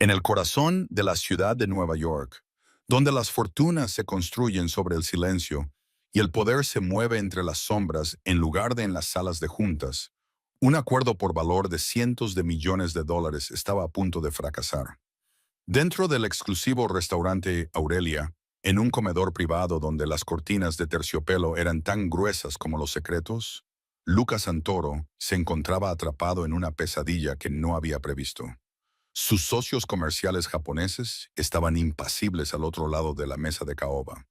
En el corazón de la ciudad de Nueva York, donde las fortunas se construyen sobre el silencio y el poder se mueve entre las sombras en lugar de en las salas de juntas, un acuerdo por valor de cientos de millones de dólares estaba a punto de fracasar. Dentro del exclusivo restaurante Aurelia, en un comedor privado donde las cortinas de terciopelo eran tan gruesas como los secretos, Lucas Santoro se encontraba atrapado en una pesadilla que no había previsto. Sus socios comerciales japoneses estaban impasibles al otro lado de la mesa de caoba.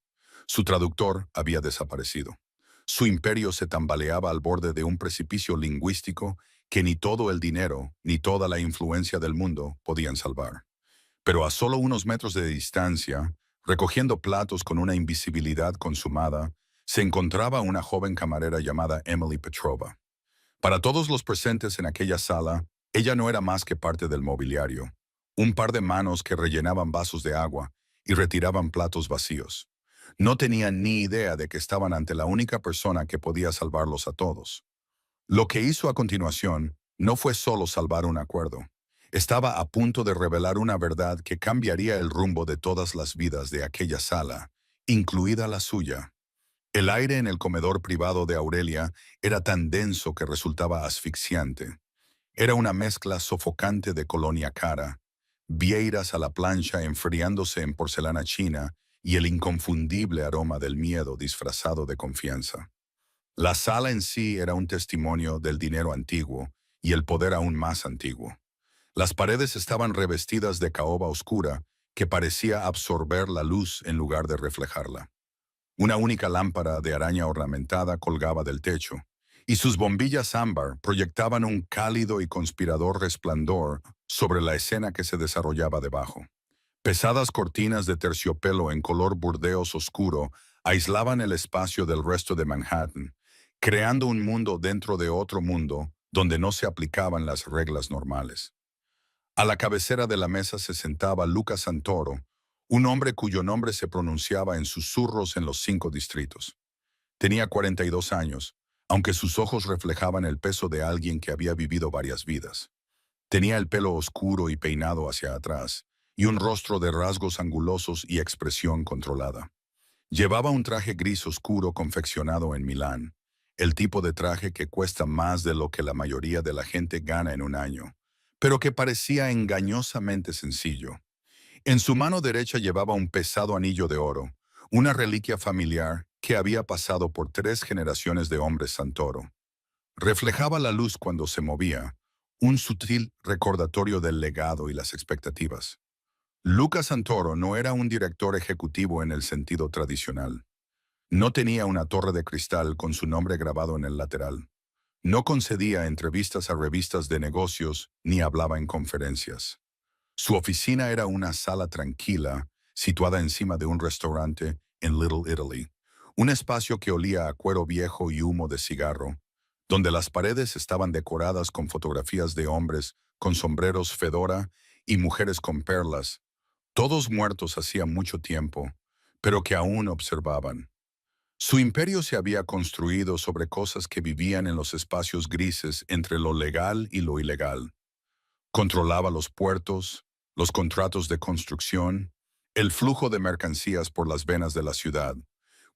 Su traductor había desaparecido. Su imperio se tambaleaba al borde de un precipicio lingüístico que ni todo el dinero ni toda la influencia del mundo podían salvar. Pero a solo unos metros de distancia, recogiendo platos con una invisibilidad consumada, se encontraba una joven camarera llamada Emily Petrova. Para todos los presentes en aquella sala, ella no era más que parte del mobiliario, un par de manos que rellenaban vasos de agua y retiraban platos vacíos. No tenían ni idea de que estaban ante la única persona que podía salvarlos a todos. Lo que hizo a continuación no fue solo salvar un acuerdo. Estaba a punto de revelar una verdad que cambiaría el rumbo de todas las vidas de aquella sala, incluida la suya. El aire en el comedor privado de Aurelia era tan denso que resultaba asfixiante. Era una mezcla sofocante de colonia cara, vieiras a la plancha enfriándose en porcelana china y el inconfundible aroma del miedo disfrazado de confianza. La sala en sí era un testimonio del dinero antiguo y el poder aún más antiguo. Las paredes estaban revestidas de caoba oscura que parecía absorber la luz en lugar de reflejarla. Una única lámpara de araña ornamentada colgaba del techo, y sus bombillas ámbar proyectaban un cálido y conspirador resplandor sobre la escena que se desarrollaba debajo. Pesadas cortinas de terciopelo en color burdeos oscuro aislaban el espacio del resto de Manhattan, creando un mundo dentro de otro mundo donde no se aplicaban las reglas normales. A la cabecera de la mesa se sentaba Lucas Santoro, un hombre cuyo nombre se pronunciaba en susurros en los 5 distritos. Tenía 42 años, aunque sus ojos reflejaban el peso de alguien que había vivido varias vidas. Tenía el pelo oscuro y peinado hacia atrás, y un rostro de rasgos angulosos y expresión controlada. Llevaba un traje gris oscuro confeccionado en Milán, el tipo de traje que cuesta más de lo que la mayoría de la gente gana en un año, pero que parecía engañosamente sencillo. En su mano derecha llevaba un pesado anillo de oro, una reliquia familiar que había pasado por 3 generaciones de hombres Santoro. Reflejaba la luz cuando se movía, un sutil recordatorio del legado y las expectativas. Lucas Santoro no era un director ejecutivo en el sentido tradicional. No tenía una torre de cristal con su nombre grabado en el lateral. No concedía entrevistas a revistas de negocios ni hablaba en conferencias. Su oficina era una sala tranquila, situada encima de un restaurante en Little Italy, un espacio que olía a cuero viejo y humo de cigarro, donde las paredes estaban decoradas con fotografías de hombres con sombreros fedora y mujeres con perlas, todos muertos hacía mucho tiempo, pero que aún observaban. Su imperio se había construido sobre cosas que vivían en los espacios grises entre lo legal y lo ilegal. Controlaba los puertos, los contratos de construcción, el flujo de mercancías por las venas de la ciudad.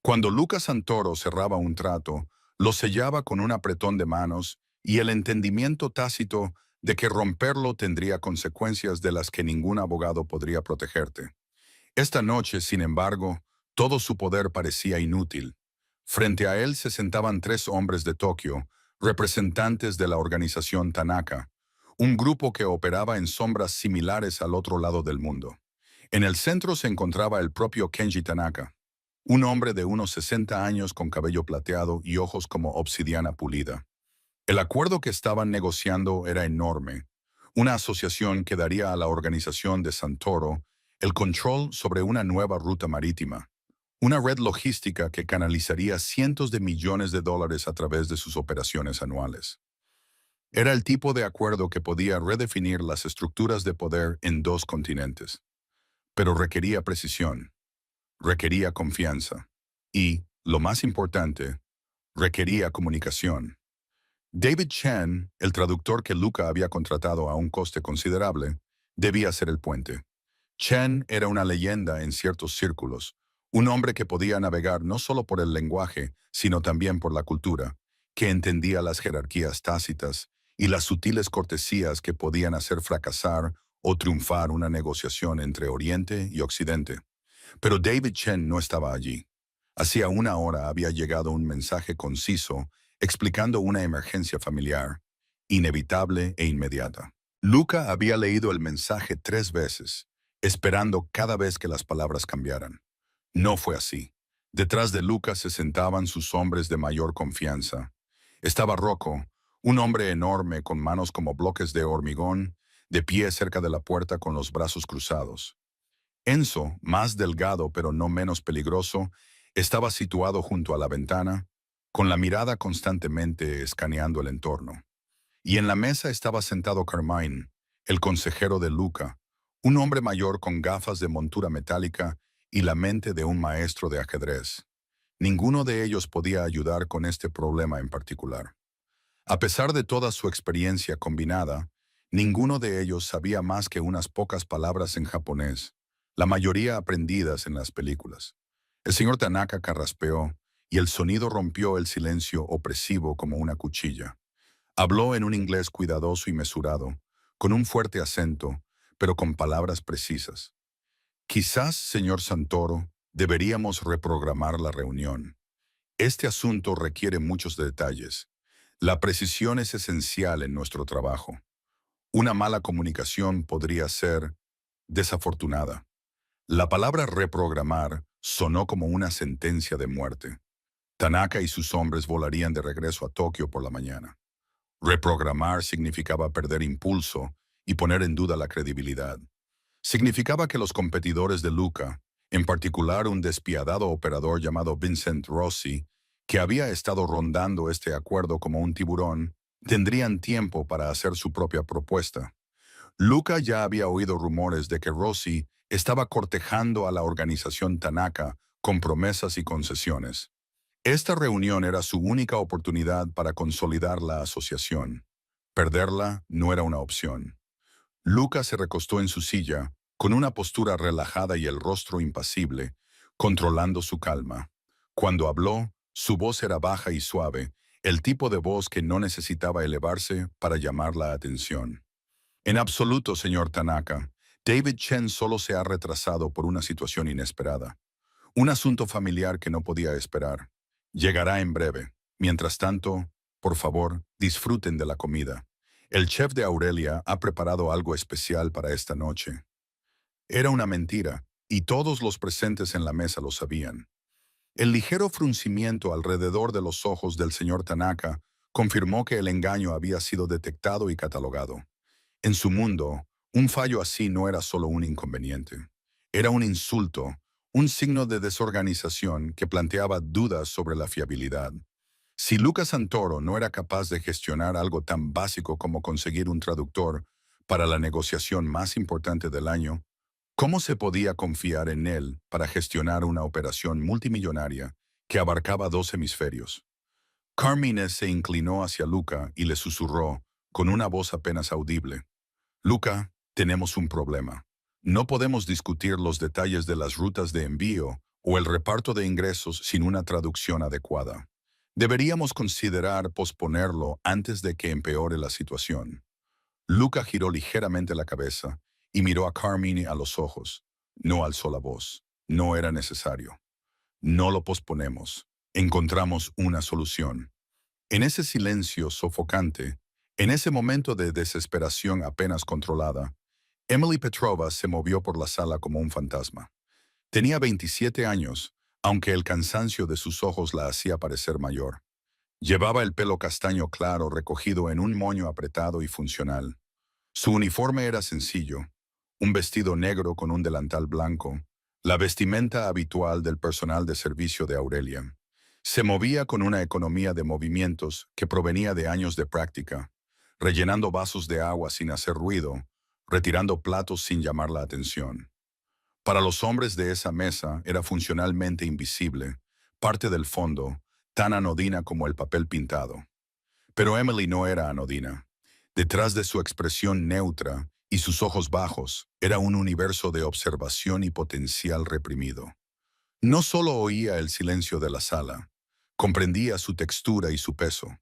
Cuando Lucas Santoro cerraba un trato, lo sellaba con un apretón de manos y el entendimiento tácito de que romperlo tendría consecuencias de las que ningún abogado podría protegerte. Esta noche, sin embargo, todo su poder parecía inútil. Frente a él se sentaban 3 hombres de Tokio, representantes de la organización Tanaka, un grupo que operaba en sombras similares al otro lado del mundo. En el centro se encontraba el propio Kenji Tanaka, un hombre de unos 60 años con cabello plateado y ojos como obsidiana pulida. El acuerdo que estaban negociando era enorme, una asociación que daría a la organización de Santoro el control sobre una nueva ruta marítima, una red logística que canalizaría cientos de millones de dólares a través de sus operaciones anuales. Era el tipo de acuerdo que podía redefinir las estructuras de poder en 2 continentes, pero requería precisión, requería confianza y, lo más importante, requería comunicación. David Chen, el traductor que Luca había contratado a un coste considerable, debía ser el puente. Chen era una leyenda en ciertos círculos, un hombre que podía navegar no solo por el lenguaje, sino también por la cultura, que entendía las jerarquías tácitas y las sutiles cortesías que podían hacer fracasar o triunfar una negociación entre Oriente y Occidente. Pero David Chen no estaba allí. Hacía una hora había llegado un mensaje conciso explicando una emergencia familiar, inevitable e inmediata. Luca había leído el mensaje 3 veces, esperando cada vez que las palabras cambiaran. No fue así. Detrás de Luca se sentaban sus hombres de mayor confianza. Estaba Rocco, un hombre enorme con manos como bloques de hormigón, de pie cerca de la puerta con los brazos cruzados. Enzo, más delgado pero no menos peligroso, estaba situado junto a la ventana, con la mirada constantemente escaneando el entorno. Y en la mesa estaba sentado Carmine, el consejero de Luca, un hombre mayor con gafas de montura metálica y la mente de un maestro de ajedrez. Ninguno de ellos podía ayudar con este problema en particular. A pesar de toda su experiencia combinada, ninguno de ellos sabía más que unas pocas palabras en japonés, la mayoría aprendidas en las películas. El señor Tanaka carraspeó, y el sonido rompió el silencio opresivo como una cuchilla. Habló en un inglés cuidadoso y mesurado, con un fuerte acento, pero con palabras precisas. Quizás, señor Santoro, deberíamos reprogramar la reunión. Este asunto requiere muchos detalles. La precisión es esencial en nuestro trabajo. Una mala comunicación podría ser desafortunada. La palabra reprogramar sonó como una sentencia de muerte. Tanaka y sus hombres volarían de regreso a Tokio por la mañana. Reprogramar significaba perder impulso y poner en duda la credibilidad. Significaba que los competidores de Luca, en particular un despiadado operador llamado Vincent Rossi, que había estado rondando este acuerdo como un tiburón, tendrían tiempo para hacer su propia propuesta. Luca ya había oído rumores de que Rossi estaba cortejando a la organización Tanaka con promesas y concesiones. Esta reunión era su única oportunidad para consolidar la asociación. Perderla no era una opción. Luca se recostó en su silla, con una postura relajada y el rostro impasible, controlando su calma. Cuando habló, su voz era baja y suave, el tipo de voz que no necesitaba elevarse para llamar la atención. En absoluto, señor Tanaka, David Chen solo se ha retrasado por una situación inesperada. Un asunto familiar que no podía esperar. Llegará en breve. Mientras tanto, por favor, disfruten de la comida. El chef de Aurelia ha preparado algo especial para esta noche. Era una mentira, y todos los presentes en la mesa lo sabían. El ligero fruncimiento alrededor de los ojos del señor Tanaka confirmó que el engaño había sido detectado y catalogado. En su mundo, un fallo así no era solo un inconveniente. Era un insulto, un signo de desorganización que planteaba dudas sobre la fiabilidad. Si Lucas Santoro no era capaz de gestionar algo tan básico como conseguir un traductor para la negociación más importante del año, ¿cómo se podía confiar en él para gestionar una operación multimillonaria que abarcaba 2 hemisferios? Carmine se inclinó hacia Luca y le susurró, con una voz apenas audible: Luca, tenemos un problema. No podemos discutir los detalles de las rutas de envío o el reparto de ingresos sin una traducción adecuada. Deberíamos considerar posponerlo antes de que empeore la situación. Luca giró ligeramente la cabeza y miró a Carmine a los ojos. No alzó la voz. No era necesario. No lo posponemos. Encontramos una solución. En ese silencio sofocante, en ese momento de desesperación apenas controlada, Emily Petrova se movió por la sala como un fantasma. Tenía 27 años, aunque el cansancio de sus ojos la hacía parecer mayor. Llevaba el pelo castaño claro recogido en un moño apretado y funcional. Su uniforme era sencillo, un vestido negro con un delantal blanco, la vestimenta habitual del personal de servicio de Aurelia. Se movía con una economía de movimientos que provenía de años de práctica, rellenando vasos de agua sin hacer ruido, retirando platos sin llamar la atención. Para los hombres de esa mesa era funcionalmente invisible, parte del fondo, tan anodina como el papel pintado. Pero Emily no era anodina. Detrás de su expresión neutra y sus ojos bajos era un universo de observación y potencial reprimido. No solo oía el silencio de la sala, comprendía su textura y su peso.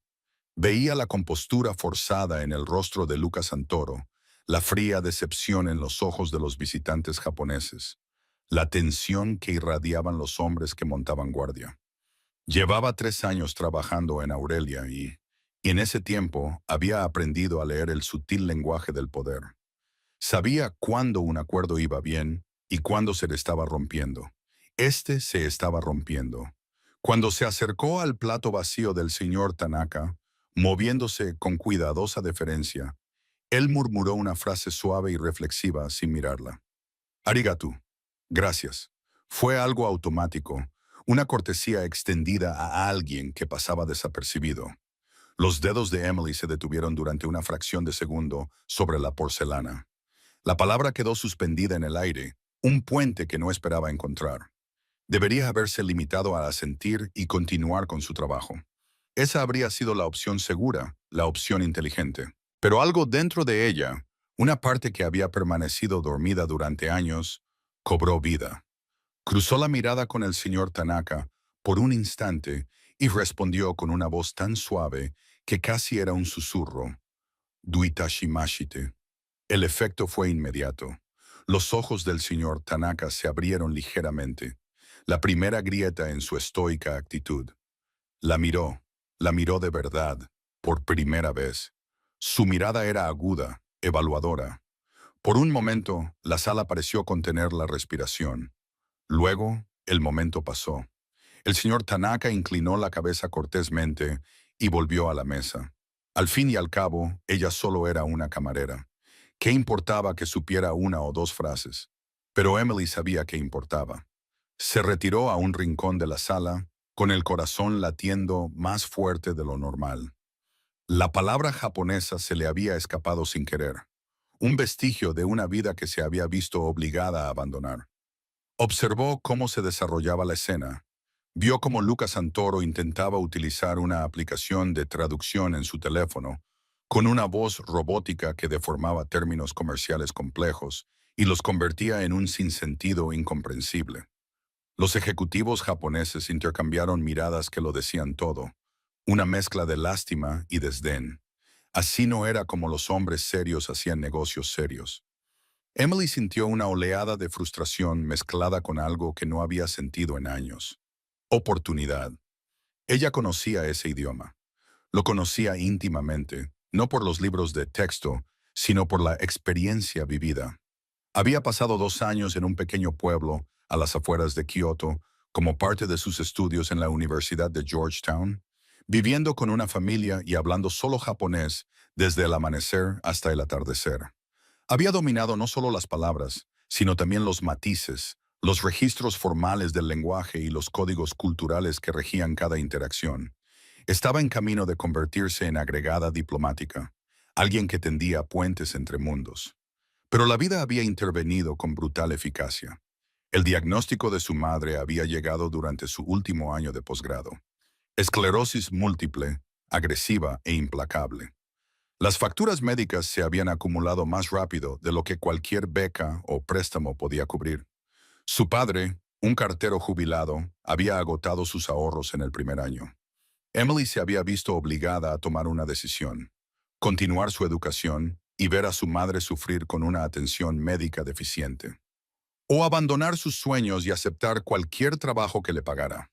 Veía la compostura forzada en el rostro de Lucas Santoro, la fría decepción en los ojos de los visitantes japoneses, la tensión que irradiaban los hombres que montaban guardia. Llevaba 3 años trabajando en Aurelia y en ese tiempo había aprendido a leer el sutil lenguaje del poder. Sabía cuándo un acuerdo iba bien y cuándo se le estaba rompiendo. Este se estaba rompiendo. Cuando se acercó al plato vacío del señor Tanaka, moviéndose con cuidadosa deferencia, él murmuró una frase suave y reflexiva sin mirarla. Arigato. Gracias. Fue algo automático, una cortesía extendida a alguien que pasaba desapercibido. Los dedos de Emily se detuvieron durante una fracción de segundo sobre la porcelana. La palabra quedó suspendida en el aire, un puente que no esperaba encontrar. Debería haberse limitado a asentir y continuar con su trabajo. Esa habría sido la opción segura, la opción inteligente. Pero algo dentro de ella, una parte que había permanecido dormida durante años, cobró vida. Cruzó la mirada con el señor Tanaka por un instante y respondió con una voz tan suave que casi era un susurro. Duitashimashite. El efecto fue inmediato. Los ojos del señor Tanaka se abrieron ligeramente. La primera grieta en su estoica actitud. La miró de verdad, por primera vez. Su mirada era aguda, evaluadora. Por un momento, la sala pareció contener la respiración. Luego, el momento pasó. El señor Tanaka inclinó la cabeza cortésmente y volvió a la mesa. Al fin y al cabo, ella solo era una camarera. ¿Qué importaba que supiera una o dos frases? Pero Emily sabía que importaba. Se retiró a un rincón de la sala, con el corazón latiendo más fuerte de lo normal. La palabra japonesa se le había escapado sin querer, un vestigio de una vida que se había visto obligada a abandonar. Observó cómo se desarrollaba la escena. Vio cómo Lucas Santoro intentaba utilizar una aplicación de traducción en su teléfono, con una voz robótica que deformaba términos comerciales complejos y los convertía en un sinsentido incomprensible. Los ejecutivos japoneses intercambiaron miradas que lo decían todo, una mezcla de lástima y desdén. Así no era como los hombres serios hacían negocios serios. Emily sintió una oleada de frustración mezclada con algo que no había sentido en años. Oportunidad. Ella conocía ese idioma. Lo conocía íntimamente, no por los libros de texto, sino por la experiencia vivida. Había pasado 2 años en un pequeño pueblo, a las afueras de Kioto, como parte de sus estudios en la Universidad de Georgetown, viviendo con una familia y hablando solo japonés desde el amanecer hasta el atardecer. Había dominado no solo las palabras, sino también los matices, los registros formales del lenguaje y los códigos culturales que regían cada interacción. Estaba en camino de convertirse en agregada diplomática, alguien que tendía puentes entre mundos. Pero la vida había intervenido con brutal eficacia. El diagnóstico de su madre había llegado durante su último año de posgrado. Esclerosis múltiple, agresiva e implacable. Las facturas médicas se habían acumulado más rápido de lo que cualquier beca o préstamo podía cubrir. Su padre, un cartero jubilado, había agotado sus ahorros en el primer año. Emily se había visto obligada a tomar una decisión: continuar su educación y ver a su madre sufrir con una atención médica deficiente. O abandonar sus sueños y aceptar cualquier trabajo que le pagara.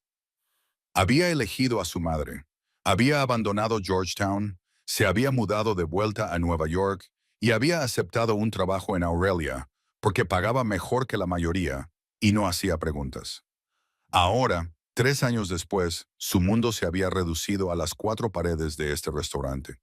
Había elegido a su madre. Había abandonado Georgetown, se había mudado de vuelta a Nueva York y había aceptado un trabajo en Aurelia porque pagaba mejor que la mayoría y no hacía preguntas. Ahora, 3 años después, su mundo se había reducido a las 4 paredes de este restaurante.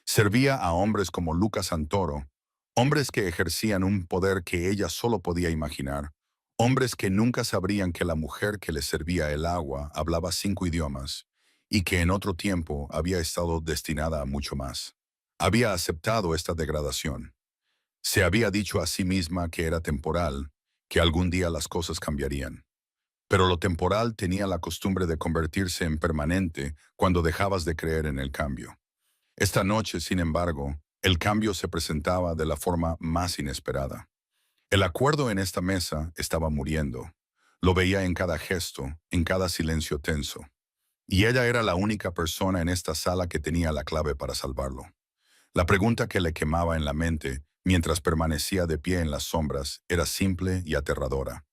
Servía a hombres como Lucas Santoro, hombres que ejercían un poder que ella solo podía imaginar, hombres que nunca sabrían que la mujer que les servía el agua hablaba 5 idiomas y que en otro tiempo había estado destinada a mucho más. Había aceptado esta degradación. Se había dicho a sí misma que era temporal, que algún día las cosas cambiarían. Pero lo temporal tenía la costumbre de convertirse en permanente cuando dejabas de creer en el cambio. Esta noche, sin embargo, El cambio se presentaba de la forma más inesperada. El acuerdo en esta mesa estaba muriendo. Lo veía en cada gesto, en cada silencio tenso. Y ella era la única persona en esta sala que tenía la clave para salvarlo. La pregunta que le quemaba en la mente, mientras permanecía de pie en las sombras, era simple y aterradora.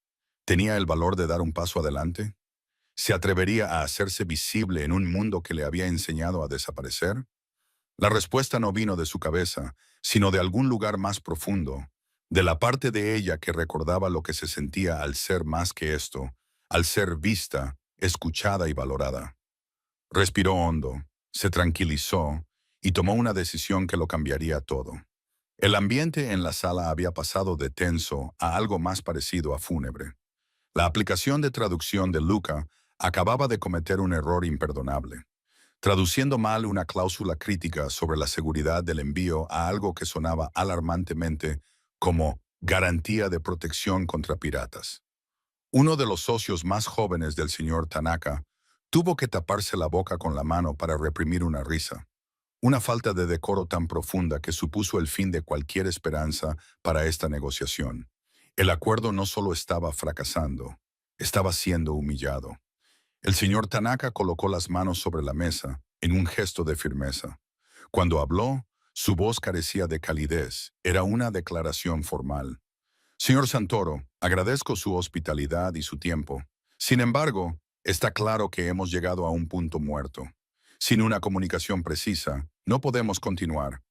¿Tenía el valor de dar un paso adelante? ¿Se atrevería a hacerse visible en un mundo que le había enseñado a desaparecer? La respuesta no vino de su cabeza, sino de algún lugar más profundo, de la parte de ella que recordaba lo que se sentía al ser más que esto, al ser vista, escuchada y valorada. Respiró hondo, se tranquilizó y tomó una decisión que lo cambiaría todo. El ambiente en la sala había pasado de tenso a algo más parecido a fúnebre. La aplicación de traducción de Luca acababa de cometer un error imperdonable, traduciendo mal una cláusula crítica sobre la seguridad del envío a algo que sonaba alarmantemente como garantía de protección contra piratas. Uno de los socios más jóvenes del señor Tanaka tuvo que taparse la boca con la mano para reprimir una risa, una falta de decoro tan profunda que supuso el fin de cualquier esperanza para esta negociación. El acuerdo no solo estaba fracasando, estaba siendo humillado. El señor Tanaka colocó las manos sobre la mesa en un gesto de firmeza. Cuando habló, su voz carecía de calidez, era una declaración formal. Señor Santoro, agradezco su hospitalidad y su tiempo. Sin embargo, está claro que hemos llegado a un punto muerto. Sin una comunicación precisa, no podemos continuar.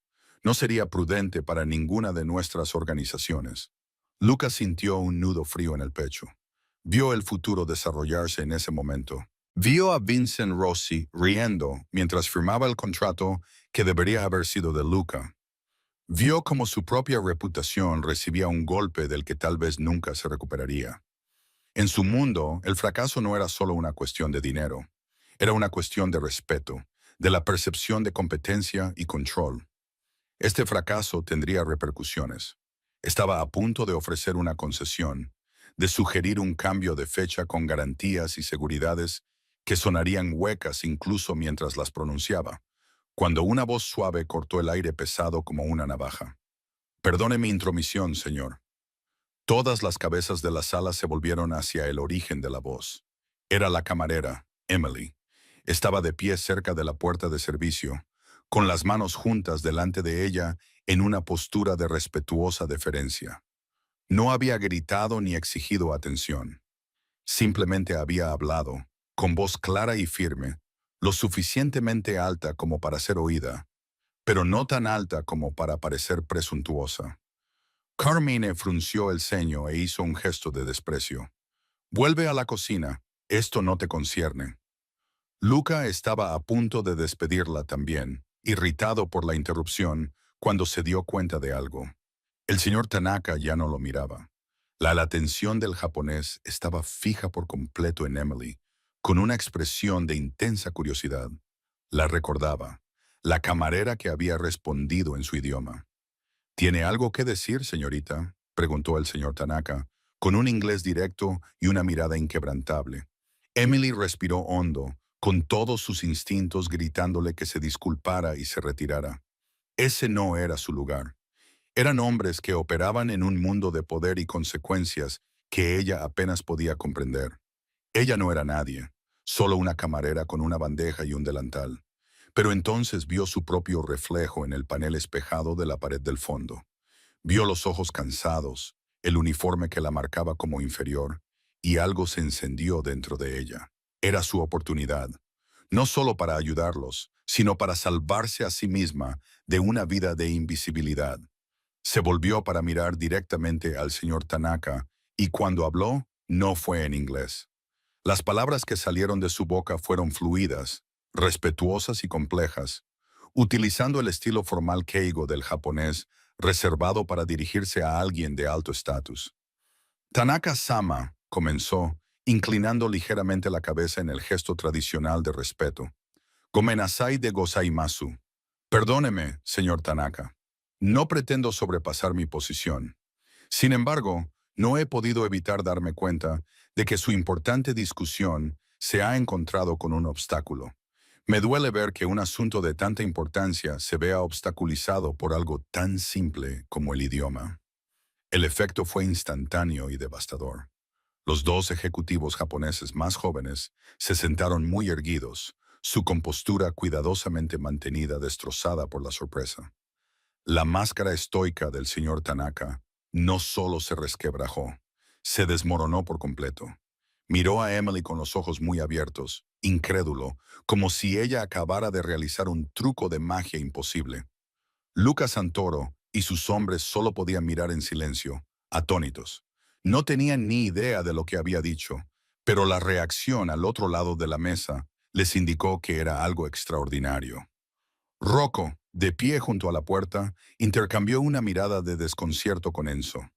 No sería prudente para ninguna de nuestras organizaciones. Lucas sintió un nudo frío en el pecho. Vio el futuro desarrollarse en ese momento. Vio a Vincent Rossi riendo mientras firmaba el contrato que debería haber sido de Luca. Vio cómo su propia reputación recibía un golpe del que tal vez nunca se recuperaría. En su mundo, el fracaso no era solo una cuestión de dinero. Era una cuestión de respeto, de la percepción de competencia y control. Este fracaso tendría repercusiones. Estaba a punto de ofrecer una concesión, de sugerir un cambio de fecha con garantías y seguridades que sonarían huecas incluso mientras las pronunciaba, cuando una voz suave cortó el aire pesado como una navaja. Perdone mi intromisión, señor. Todas las cabezas de la sala se volvieron hacia el origen de la voz. Era la camarera, Emily. Estaba de pie cerca de la puerta de servicio, con las manos juntas delante de ella en una postura de respetuosa deferencia. No había gritado ni exigido atención. Simplemente había hablado, con voz clara y firme, lo suficientemente alta como para ser oída, pero no tan alta como para parecer presuntuosa. Carmine frunció el ceño e hizo un gesto de desprecio. «Vuelve a la cocina, esto no te concierne». Luca estaba a punto de despedirla también, irritado por la interrupción, cuando se dio cuenta de algo. El señor Tanaka ya no lo miraba. La atención del japonés estaba fija por completo en Emily, con una expresión de intensa curiosidad. La recordaba, la camarera que había respondido en su idioma. «¿Tiene algo que decir, señorita?», preguntó el señor Tanaka, con un inglés directo y una mirada inquebrantable. Emily respiró hondo, con todos sus instintos gritándole que se disculpara y se retirara. Ese no era su lugar. Eran hombres que operaban en un mundo de poder y consecuencias que ella apenas podía comprender. Ella no era nadie, solo una camarera con una bandeja y un delantal. Pero entonces vio su propio reflejo en el panel espejado de la pared del fondo. Vio los ojos cansados, el uniforme que la marcaba como inferior, y algo se encendió dentro de ella. Era su oportunidad, no solo para ayudarlos, sino para salvarse a sí misma de una vida de invisibilidad. Se volvió para mirar directamente al señor Tanaka, y cuando habló, no fue en inglés. Las palabras que salieron de su boca fueron fluidas, respetuosas y complejas, utilizando el estilo formal keigo del japonés, reservado para dirigirse a alguien de alto estatus. «Tanaka-sama», comenzó, inclinando ligeramente la cabeza en el gesto tradicional de respeto. «Gomenasai de gozaimasu». Perdóneme, señor Tanaka. No pretendo sobrepasar mi posición. Sin embargo, no he podido evitar darme cuenta de que su importante discusión se ha encontrado con un obstáculo. Me duele ver que un asunto de tanta importancia se vea obstaculizado por algo tan simple como el idioma. El efecto fue instantáneo y devastador. Los dos ejecutivos japoneses más jóvenes se sentaron muy erguidos, su compostura cuidadosamente mantenida destrozada por la sorpresa. La máscara estoica del señor Tanaka no solo se resquebrajó, se desmoronó por completo. Miró a Emily con los ojos muy abiertos, incrédulo, como si ella acabara de realizar un truco de magia imposible. Luca Santoro y sus hombres solo podían mirar en silencio, atónitos. No tenían ni idea de lo que había dicho, pero la reacción al otro lado de la mesa les indicó que era algo extraordinario. Rocco, de pie junto a la puerta, intercambió una mirada de desconcierto con Enzo.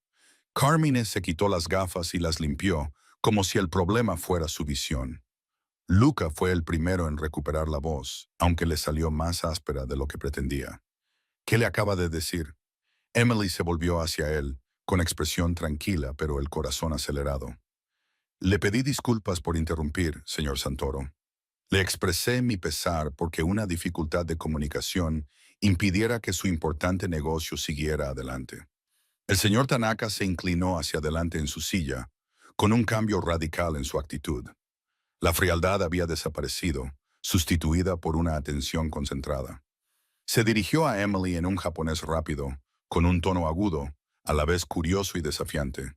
Carmine se quitó las gafas y las limpió, como si el problema fuera su visión. Luca fue el primero en recuperar la voz, aunque le salió más áspera de lo que pretendía. ¿Qué le acaba de decir? Emily se volvió hacia él, con expresión tranquila pero el corazón acelerado. Le pedí disculpas por interrumpir, señor Santoro. Le expresé mi pesar porque una dificultad de comunicación impidiera que su importante negocio siguiera adelante. El señor Tanaka se inclinó hacia adelante en su silla, con un cambio radical en su actitud. La frialdad había desaparecido, sustituida por una atención concentrada. Se dirigió a Emily en un japonés rápido, con un tono agudo, a la vez curioso y desafiante.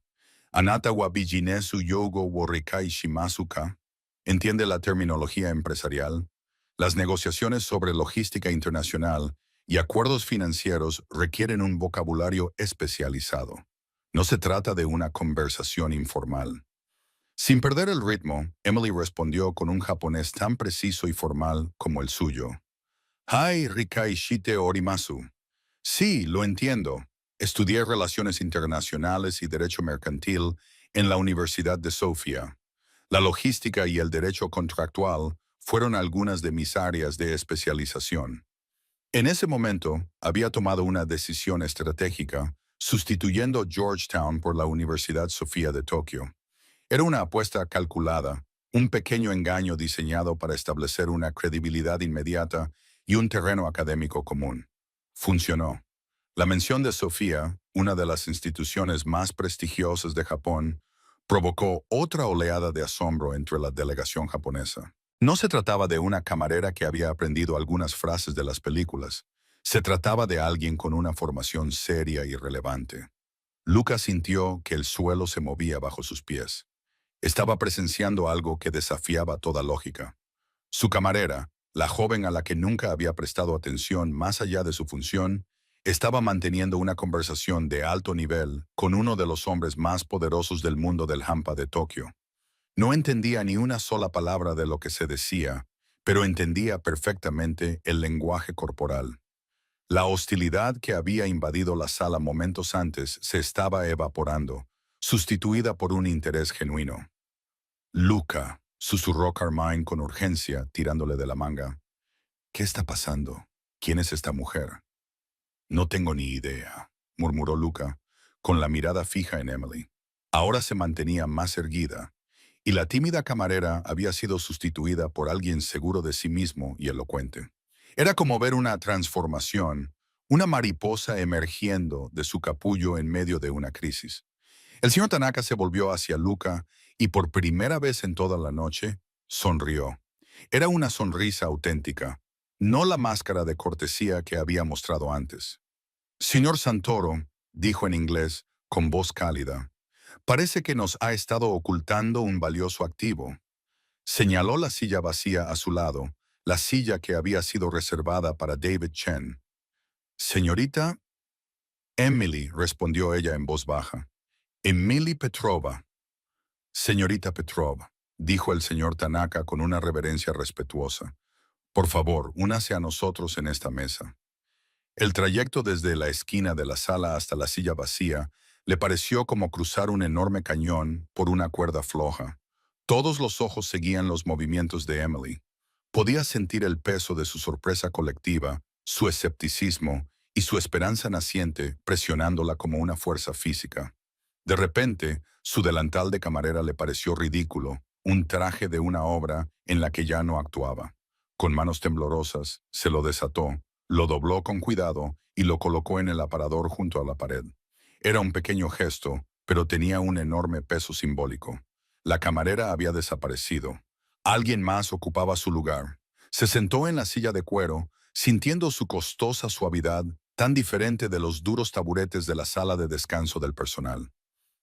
Anata wa bijinesu yogo wo rikai shimasu ka. ¿Entiende la terminología empresarial? Las negociaciones sobre logística internacional y acuerdos financieros requieren un vocabulario especializado. No se trata de una conversación informal. Sin perder el ritmo, Emily respondió con un japonés tan preciso y formal como el suyo. Hai rikai shite orimasu. Sí, lo entiendo. Estudié Relaciones Internacionales y Derecho Mercantil en la Universidad de Sofía. La logística y el derecho contractual fueron algunas de mis áreas de especialización. En ese momento, había tomado una decisión estratégica, sustituyendo Georgetown por la Universidad Sofía de Tokio. Era una apuesta calculada, un pequeño engaño diseñado para establecer una credibilidad inmediata y un terreno académico común. Funcionó. La mención de Sofía, una de las instituciones más prestigiosas de Japón, provocó otra oleada de asombro entre la delegación japonesa. No se trataba de una camarera que había aprendido algunas frases de las películas. Se trataba de alguien con una formación seria y relevante. Lucas sintió que el suelo se movía bajo sus pies. Estaba presenciando algo que desafiaba toda lógica. Su camarera, la joven a la que nunca había prestado atención más allá de su función, estaba manteniendo una conversación de alto nivel con uno de los hombres más poderosos del mundo del hampa de Tokio. No entendía ni una sola palabra de lo que se decía, pero entendía perfectamente el lenguaje corporal. La hostilidad que había invadido la sala momentos antes se estaba evaporando, sustituida por un interés genuino. Luca, susurró Carmine con urgencia, tirándole de la manga. ¿Qué está pasando? ¿Quién es esta mujer? No tengo ni idea, murmuró Luca, con la mirada fija en Emily. Ahora se mantenía más erguida, y la tímida camarera había sido sustituida por alguien seguro de sí mismo y elocuente. Era como ver una transformación, una mariposa emergiendo de su capullo en medio de una crisis. El señor Tanaka se volvió hacia Luca y por primera vez en toda la noche sonrió. Era una sonrisa auténtica, no la máscara de cortesía que había mostrado antes. Señor Santoro, dijo en inglés, con voz cálida, parece que nos ha estado ocultando un valioso activo. Señaló la silla vacía a su lado, la silla que había sido reservada para David Chen. Señorita Emily, respondió ella en voz baja. Emily Petrova. Señorita Petrova, dijo el señor Tanaka con una reverencia respetuosa. Por favor, únase a nosotros en esta mesa. El trayecto desde la esquina de la sala hasta la silla vacía le pareció como cruzar un enorme cañón por una cuerda floja. Todos los ojos seguían los movimientos de Emily. Podía sentir el peso de su sorpresa colectiva, su escepticismo y su esperanza naciente presionándola como una fuerza física. De repente, su delantal de camarera le pareció ridículo, un traje de una obra en la que ya no actuaba. Con manos temblorosas, se lo desató, lo dobló con cuidado y lo colocó en el aparador junto a la pared. Era un pequeño gesto, pero tenía un enorme peso simbólico. La camarera había desaparecido. Alguien más ocupaba su lugar. Se sentó en la silla de cuero, sintiendo su costosa suavidad, tan diferente de los duros taburetes de la sala de descanso del personal.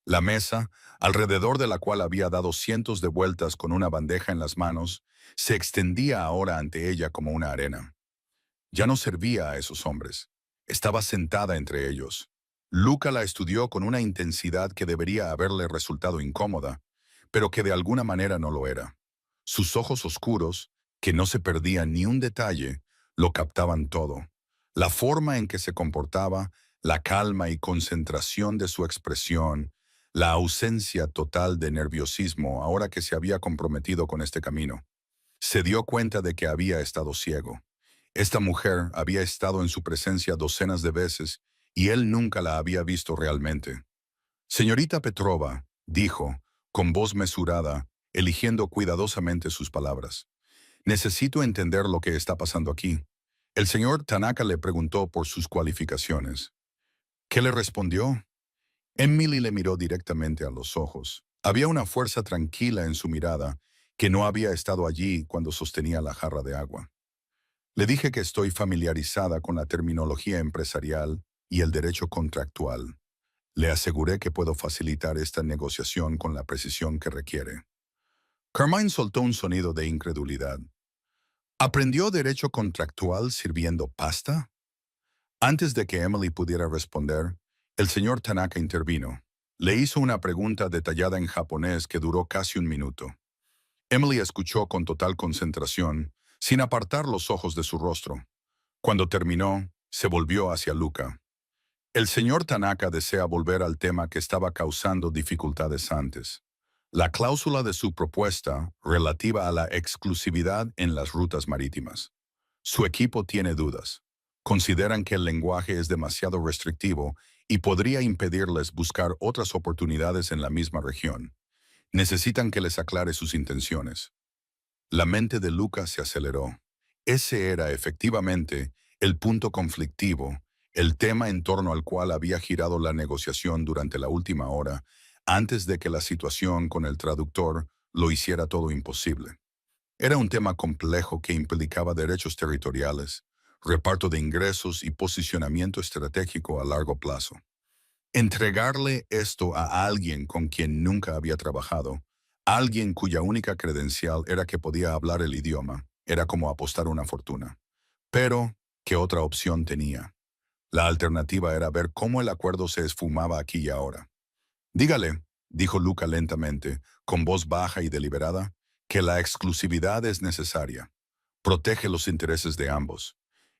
La mesa, alrededor de la cual había dado cientos de vueltas con una bandeja en las manos, se extendía ahora ante ella como una arena. Ya no servía a esos hombres. Estaba sentada entre ellos. Luca la estudió con una intensidad que debería haberle resultado incómoda, pero que de alguna manera no lo era. Sus ojos oscuros, que no se perdían ni un detalle, lo captaban todo. La forma en que se comportaba, la calma y concentración de su expresión, la ausencia total de nerviosismo ahora que se había comprometido con este camino. Se dio cuenta de que había estado ciego. Esta mujer había estado en su presencia docenas de veces y él nunca la había visto realmente. Señorita Petrova, dijo, con voz mesurada, eligiendo cuidadosamente sus palabras. Necesito entender lo que está pasando aquí. El señor Tanaka le preguntó por sus cualificaciones. ¿Qué le respondió? Emily le miró directamente a los ojos. Había una fuerza tranquila en su mirada que no había estado allí cuando sostenía la jarra de agua. Le dije que estoy familiarizada con la terminología empresarial y el derecho contractual. Le aseguré que puedo facilitar esta negociación con la precisión que requiere. Carmine soltó un sonido de incredulidad. ¿Aprendió derecho contractual sirviendo pasta? Antes de que Emily pudiera responder, el señor Tanaka intervino. Le hizo una pregunta detallada en japonés que duró casi un minuto. Emily escuchó con total concentración, sin apartar los ojos de su rostro. Cuando terminó, se volvió hacia Luca. El señor Tanaka desea volver al tema que estaba causando dificultades antes. La cláusula de su propuesta relativa a la exclusividad en las rutas marítimas. Su equipo tiene dudas. Consideran que el lenguaje es demasiado restrictivo y podría impedirles buscar otras oportunidades en la misma región. Necesitan que les aclare sus intenciones. La mente de Luca se aceleró. Ese era, efectivamente, el punto conflictivo, el tema en torno al cual había girado la negociación durante la última hora, antes de que la situación con el traductor lo hiciera todo imposible. Era un tema complejo que implicaba derechos territoriales, reparto de ingresos y posicionamiento estratégico a largo plazo. Entregarle esto a alguien con quien nunca había trabajado, alguien cuya única credencial era que podía hablar el idioma, era como apostar una fortuna. Pero, ¿qué otra opción tenía? La alternativa era ver cómo el acuerdo se esfumaba aquí y ahora. Dígale, dijo Luca lentamente, con voz baja y deliberada, que la exclusividad es necesaria. Protege los intereses de ambos.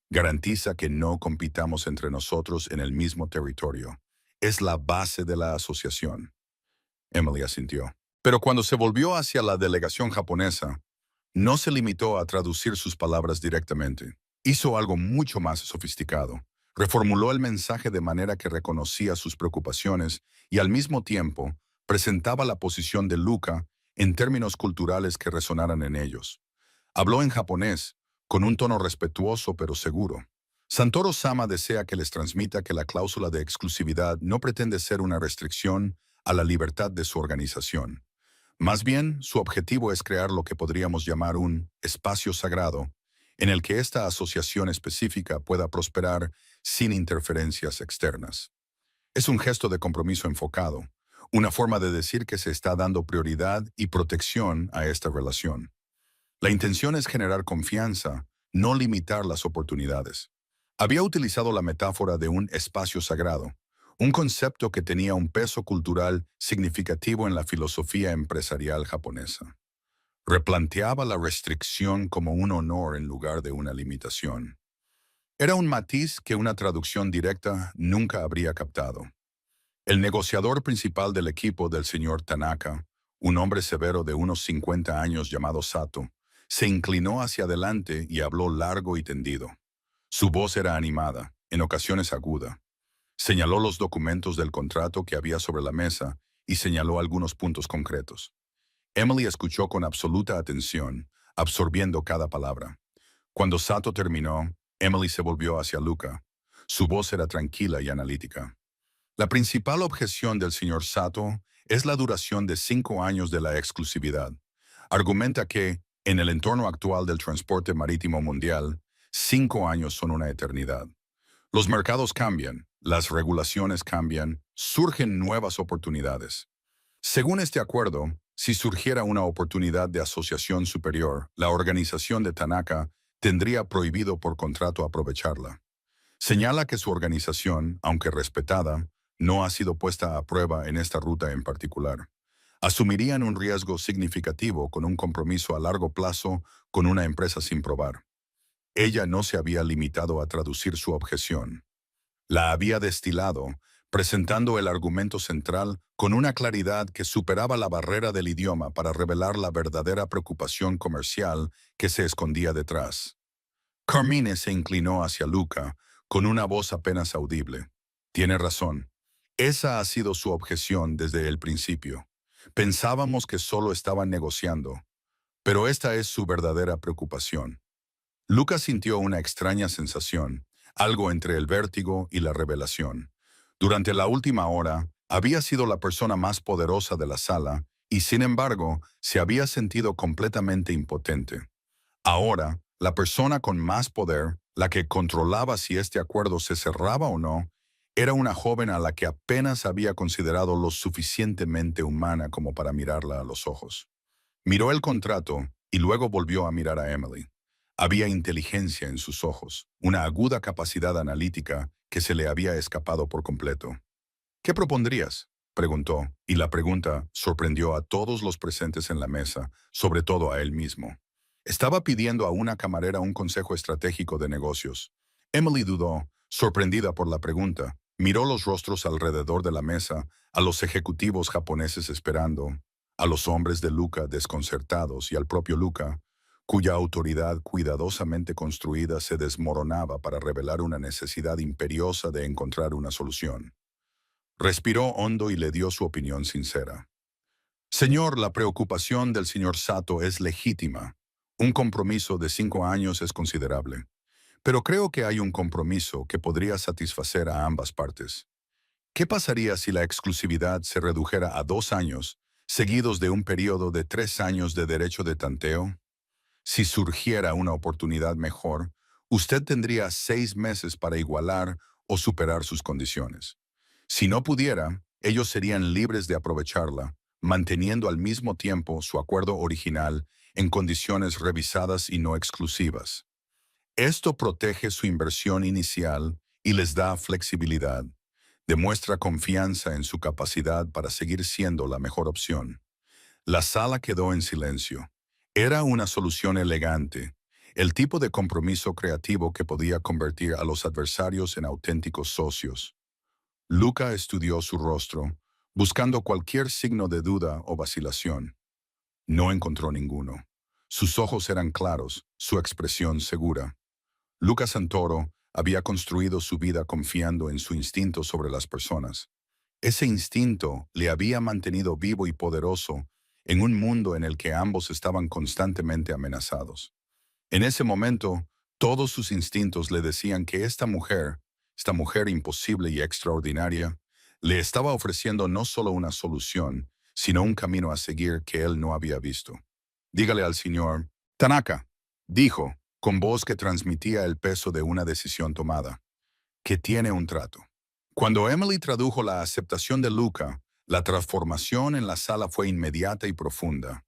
Garantiza que no compitamos entre nosotros en el mismo territorio. Es la base de la asociación. Emily asintió. Pero cuando se volvió hacia la delegación japonesa, no se limitó a traducir sus palabras directamente. Hizo algo mucho más sofisticado. Reformuló el mensaje de manera que reconocía sus preocupaciones y al mismo tiempo presentaba la posición de Luca en términos culturales que resonaran en ellos. Habló en japonés, con un tono respetuoso pero seguro. Santoro Sama desea que les transmita que la cláusula de exclusividad no pretende ser una restricción a la libertad de su organización. Más bien, su objetivo es crear lo que podríamos llamar un espacio sagrado, en el que esta asociación específica pueda prosperar sin interferencias externas. Es un gesto de compromiso enfocado, una forma de decir que se está dando prioridad y protección a esta relación. La intención es generar confianza, no limitar las oportunidades. Había utilizado la metáfora de un espacio sagrado, un concepto que tenía un peso cultural significativo en la filosofía empresarial japonesa. Replanteaba la restricción como un honor en lugar de una limitación. Era un matiz que una traducción directa nunca habría captado. El negociador principal del equipo del señor Tanaka, un hombre severo de unos 50 años llamado Sato, se inclinó hacia adelante y habló largo y tendido. Su voz era animada, en ocasiones aguda. Señaló los documentos del contrato que había sobre la mesa y señaló algunos puntos concretos. Emily escuchó con absoluta atención, absorbiendo cada palabra. Cuando Sato terminó, Emily se volvió hacia Luca. Su voz era tranquila y analítica. La principal objeción del señor Sato es la duración de 5 años de la exclusividad. Argumenta que, en el entorno actual del transporte marítimo mundial, 5 años son una eternidad. Los mercados cambian, las regulaciones cambian, surgen nuevas oportunidades. Según este acuerdo, si surgiera una oportunidad de asociación superior, la organización de Tanaka tendría prohibido por contrato aprovecharla. Señala que su organización, aunque respetada, no ha sido puesta a prueba en esta ruta en particular. Asumirían un riesgo significativo con un compromiso a largo plazo con una empresa sin probar. Ella no se había limitado a traducir su objeción. La había destilado, presentando el argumento central con una claridad que superaba la barrera del idioma para revelar la verdadera preocupación comercial que se escondía detrás. Carmine se inclinó hacia Luca con una voz apenas audible. Tiene razón. Esa ha sido su objeción desde el principio. Pensábamos que solo estaban negociando, pero esta es su verdadera preocupación. Luca sintió una extraña sensación, algo entre el vértigo y la revelación. Durante la última hora, había sido la persona más poderosa de la sala y, sin embargo, se había sentido completamente impotente. Ahora, la persona con más poder, la que controlaba si este acuerdo se cerraba o no, era una joven a la que apenas había considerado lo suficientemente humana como para mirarla a los ojos. Miró el contrato y luego volvió a mirar a Emily. Había inteligencia en sus ojos, una aguda capacidad analítica que se le había escapado por completo. ¿Qué propondrías?, preguntó, y la pregunta sorprendió a todos los presentes en la mesa, sobre todo a él mismo. Estaba pidiendo a una camarera un consejo estratégico de negocios. Emily dudó, sorprendida por la pregunta. Miró los rostros alrededor de la mesa, a los ejecutivos japoneses esperando, a los hombres de Luca desconcertados y al propio Luca, cuya autoridad cuidadosamente construida se desmoronaba para revelar una necesidad imperiosa de encontrar una solución. Respiró hondo y le dio su opinión sincera. Señor, la preocupación del señor Sato es legítima. Un compromiso de 5 años es considerable. Pero creo que hay un compromiso que podría satisfacer a ambas partes. ¿Qué pasaría si la exclusividad se redujera a 2 años, seguidos de un periodo de 3 años de derecho de tanteo? Si surgiera una oportunidad mejor, usted tendría 6 meses para igualar o superar sus condiciones. Si no pudiera, ellos serían libres de aprovecharla, manteniendo al mismo tiempo su acuerdo original en condiciones revisadas y no exclusivas. Esto protege su inversión inicial y les da flexibilidad. Demuestra confianza en su capacidad para seguir siendo la mejor opción. La sala quedó en silencio. Era una solución elegante, el tipo de compromiso creativo que podía convertir a los adversarios en auténticos socios. Luca estudió su rostro, buscando cualquier signo de duda o vacilación. No encontró ninguno. Sus ojos eran claros, su expresión segura. Luca Santoro había construido su vida confiando en su instinto sobre las personas. Ese instinto le había mantenido vivo y poderoso en un mundo en el que ambos estaban constantemente amenazados. En ese momento, todos sus instintos le decían que esta mujer imposible y extraordinaria, le estaba ofreciendo no solo una solución, sino un camino a seguir que él no había visto. Dígale al señor Tanaka, dijo, con voz que transmitía el peso de una decisión tomada, que tiene un trato. Cuando Emily tradujo la aceptación de Luca, la transformación en la sala fue inmediata y profunda.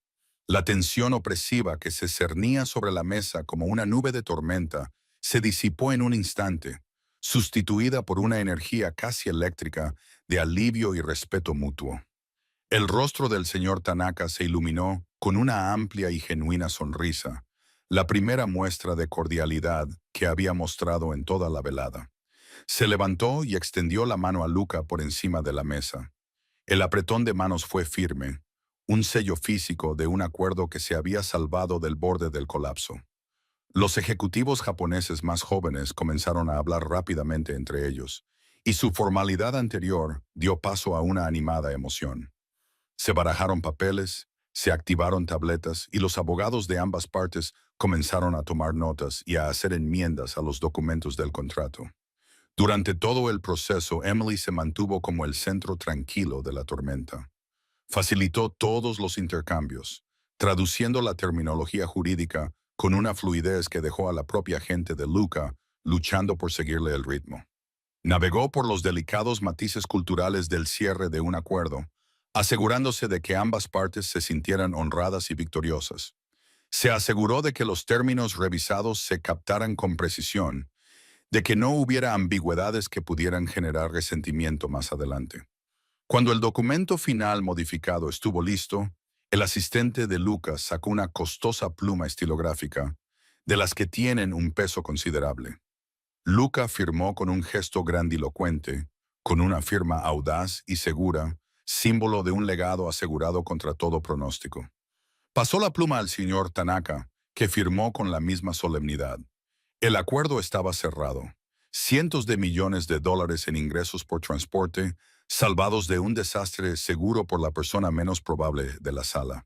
La tensión opresiva que se cernía sobre la mesa como una nube de tormenta se disipó en un instante, sustituida por una energía casi eléctrica de alivio y respeto mutuo. El rostro del señor Tanaka se iluminó con una amplia y genuina sonrisa, la primera muestra de cordialidad que había mostrado en toda la velada. Se levantó y extendió la mano a Luca por encima de la mesa. El apretón de manos fue firme, un sello físico de un acuerdo que se había salvado del borde del colapso. Los ejecutivos japoneses más jóvenes comenzaron a hablar rápidamente entre ellos, y su formalidad anterior dio paso a una animada emoción. Se barajaron papeles, se activaron tabletas y los abogados de ambas partes Comenzaron a tomar notas y a hacer enmiendas a los documentos del contrato. Durante todo el proceso, Emily se mantuvo como el centro tranquilo de la tormenta. Facilitó todos los intercambios, traduciendo la terminología jurídica con una fluidez que dejó a la propia gente de Luca luchando por seguirle el ritmo. Navegó por los delicados matices culturales del cierre de un acuerdo, asegurándose de que ambas partes se sintieran honradas y victoriosas. Se aseguró de que los términos revisados se captaran con precisión, de que no hubiera ambigüedades que pudieran generar resentimiento más adelante. Cuando el documento final modificado estuvo listo, el asistente de Lucas sacó una costosa pluma estilográfica, de las que tienen un peso considerable. Luca firmó con un gesto grandilocuente, con una firma audaz y segura, símbolo de un legado asegurado contra todo pronóstico. Pasó la pluma al señor Tanaka, que firmó con la misma solemnidad. El acuerdo estaba cerrado. Cientos de millones de dólares en ingresos por transporte, salvados de un desastre seguro por la persona menos probable de la sala.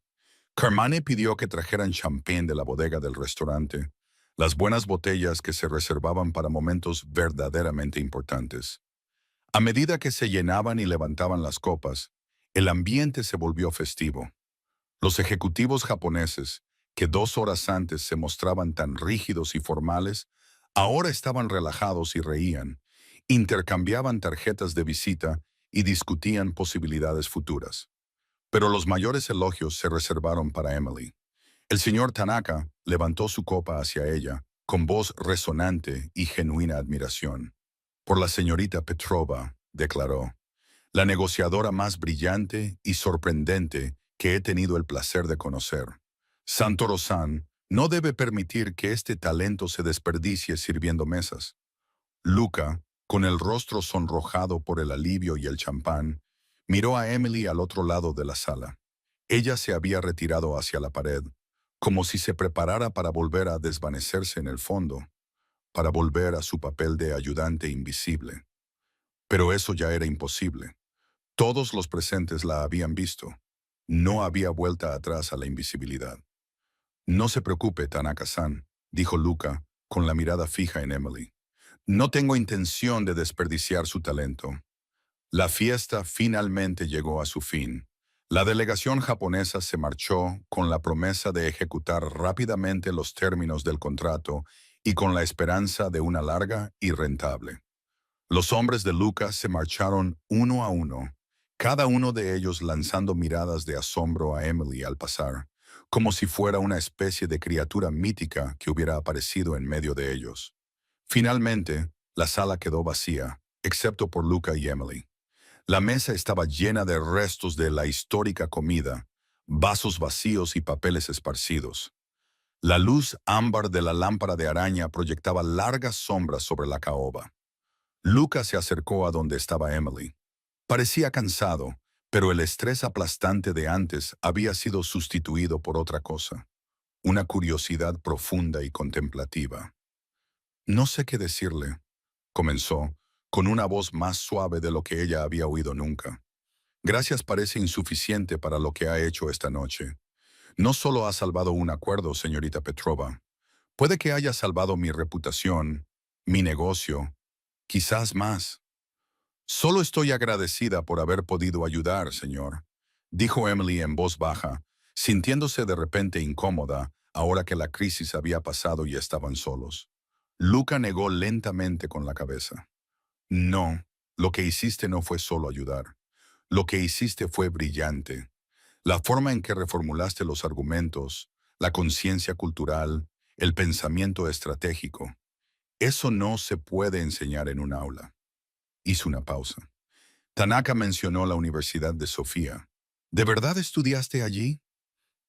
Carmane pidió que trajeran champán de la bodega del restaurante, las buenas botellas que se reservaban para momentos verdaderamente importantes. A medida que se llenaban y levantaban las copas, el ambiente se volvió festivo. Los ejecutivos japoneses, que 2 horas antes se mostraban tan rígidos y formales, ahora estaban relajados y reían, intercambiaban tarjetas de visita y discutían posibilidades futuras. Pero los mayores elogios se reservaron para Emily. El señor Tanaka levantó su copa hacia ella, con voz resonante y genuina admiración. Por la señorita Petrova, declaró, la negociadora más brillante y sorprendente que he tenido el placer de conocer. Santoro-san no debe permitir que este talento se desperdicie sirviendo mesas. Luca, con el rostro sonrojado por el alivio y el champán, miró a Emily al otro lado de la sala. Ella se había retirado hacia la pared, como si se preparara para volver a desvanecerse en el fondo, para volver a su papel de ayudante invisible. Pero eso ya era imposible. Todos los presentes la habían visto. No había vuelta atrás a la invisibilidad. No se preocupe, Tanaka-san, dijo Luca, con la mirada fija en Emily. No tengo intención de desperdiciar su talento. La fiesta finalmente llegó a su fin. La delegación japonesa se marchó con la promesa de ejecutar rápidamente los términos del contrato y con la esperanza de una larga y rentable. Los hombres de Luca se marcharon uno a uno, cada uno de ellos lanzando miradas de asombro a Emily al pasar, como si fuera una especie de criatura mítica que hubiera aparecido en medio de ellos. Finalmente, la sala quedó vacía, excepto por Luca y Emily. La mesa estaba llena de restos de la histórica comida, vasos vacíos y papeles esparcidos. La luz ámbar de la lámpara de araña proyectaba largas sombras sobre la caoba. Luca se acercó a donde estaba Emily. Parecía cansado, pero el estrés aplastante de antes había sido sustituido por otra cosa, una curiosidad profunda y contemplativa. No sé qué decirle, comenzó, con una voz más suave de lo que ella había oído nunca. Gracias parece insuficiente para lo que ha hecho esta noche. No solo ha salvado un acuerdo, señorita Petrova. Puede que haya salvado mi reputación, mi negocio, quizás más. Solo estoy agradecida por haber podido ayudar, señor, dijo Emily en voz baja, sintiéndose de repente incómoda ahora que la crisis había pasado y estaban solos. Luca negó lentamente con la cabeza. No, lo que hiciste no fue solo ayudar. Lo que hiciste fue brillante. La forma en que reformulaste los argumentos, la conciencia cultural, el pensamiento estratégico, eso no se puede enseñar en un aula. Hizo una pausa. Tanaka mencionó la Universidad de Sofía. ¿De verdad estudiaste allí?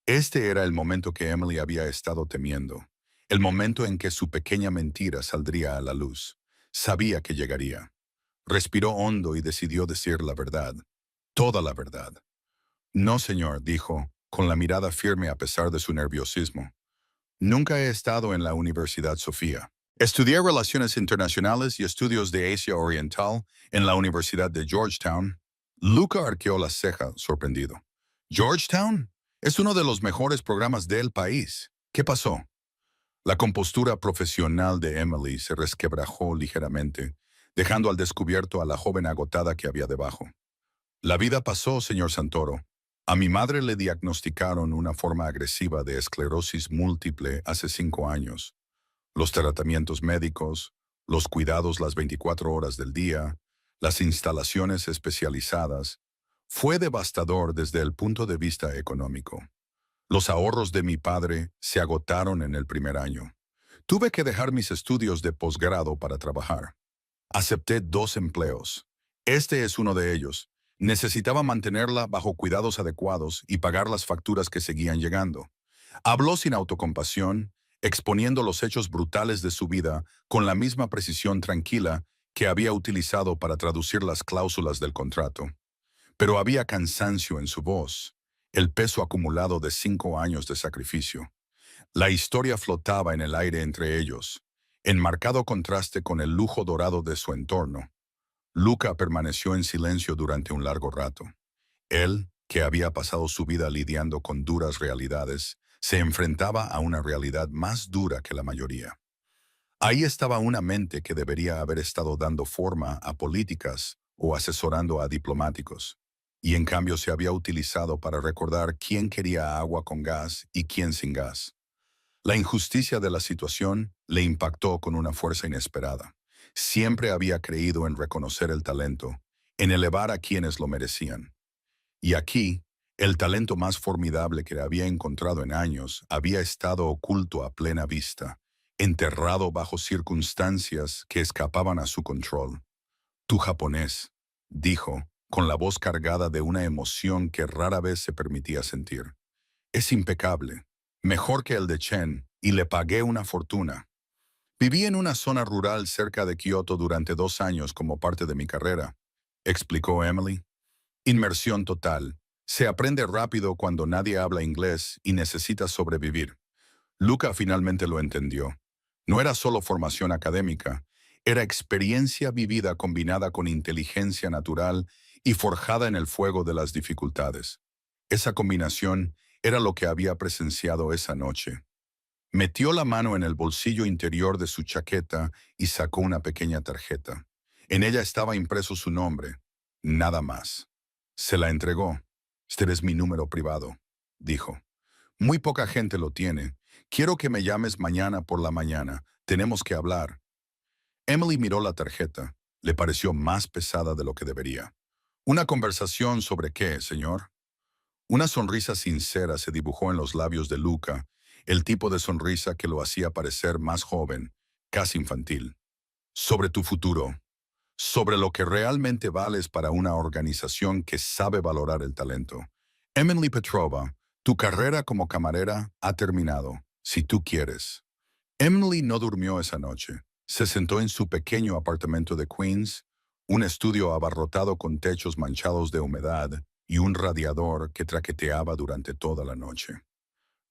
Este era el momento que Emily había estado temiendo, el momento en que su pequeña mentira saldría a la luz. Sabía que llegaría. Respiró hondo y decidió decir la verdad, toda la verdad. No, señor, dijo, con la mirada firme a pesar de su nerviosismo. Nunca he estado en la Universidad Sofía. Estudié Relaciones Internacionales y Estudios de Asia Oriental en la Universidad de Georgetown. Luca arqueó la ceja, sorprendido. ¿Georgetown? Es uno de los mejores programas del país. ¿Qué pasó? La compostura profesional de Emily se resquebrajó ligeramente, dejando al descubierto a la joven agotada que había debajo. La vida pasó, señor Santoro. A mi madre le diagnosticaron una forma agresiva de esclerosis múltiple hace 5 años. Los tratamientos médicos, los cuidados las 24 horas del día, las instalaciones especializadas, fue devastador desde el punto de vista económico. Los ahorros de mi padre se agotaron en el primer año. Tuve que dejar mis estudios de posgrado para trabajar. Acepté 2 empleos. Este es uno de ellos. Necesitaba mantenerla bajo cuidados adecuados y pagar las facturas que seguían llegando. Habló sin autocompasión, exponiendo los hechos brutales de su vida con la misma precisión tranquila que había utilizado para traducir las cláusulas del contrato. Pero había cansancio en su voz, el peso acumulado de 5 años de sacrificio. La historia flotaba en el aire entre ellos, en marcado contraste con el lujo dorado de su entorno. Luca permaneció en silencio durante un largo rato. Él, que había pasado su vida lidiando con duras realidades, se enfrentaba a una realidad más dura que la mayoría. Ahí estaba una mente que debería haber estado dando forma a políticas o asesorando a diplomáticos, y en cambio se había utilizado para recordar quién quería agua con gas y quién sin gas. La injusticia de la situación le impactó con una fuerza inesperada. Siempre había creído en reconocer el talento, en elevar a quienes lo merecían. Y aquí, el talento más formidable que había encontrado en años había estado oculto a plena vista, enterrado bajo circunstancias que escapaban a su control. «Tú japonés», dijo, con la voz cargada de una emoción que rara vez se permitía sentir. «Es impecable, mejor que el de Chen, y le pagué una fortuna. Viví en una zona rural cerca de Kioto durante 2 años como parte de mi carrera», explicó Emily. «Inmersión total. Se aprende rápido cuando nadie habla inglés y necesita sobrevivir». Luca finalmente lo entendió. No era solo formación académica, era experiencia vivida combinada con inteligencia natural y forjada en el fuego de las dificultades. Esa combinación era lo que había presenciado esa noche. Metió la mano en el bolsillo interior de su chaqueta y sacó una pequeña tarjeta. En ella estaba impreso su nombre, nada más. Se la entregó. «Este es mi número privado», dijo. «Muy poca gente lo tiene. Quiero que me llames mañana por la mañana. Tenemos que hablar». Emily miró la tarjeta. Le pareció más pesada de lo que debería. «¿Una conversación sobre qué, señor?» Una sonrisa sincera se dibujó en los labios de Luca, el tipo de sonrisa que lo hacía parecer más joven, casi infantil. «Sobre tu futuro. Sobre lo que realmente vales para una organización que sabe valorar el talento. Emily Petrova, tu carrera como camarera ha terminado, si tú quieres». Emily no durmió esa noche. Se sentó en su pequeño apartamento de Queens, un estudio abarrotado con techos manchados de humedad y un radiador que traqueteaba durante toda la noche.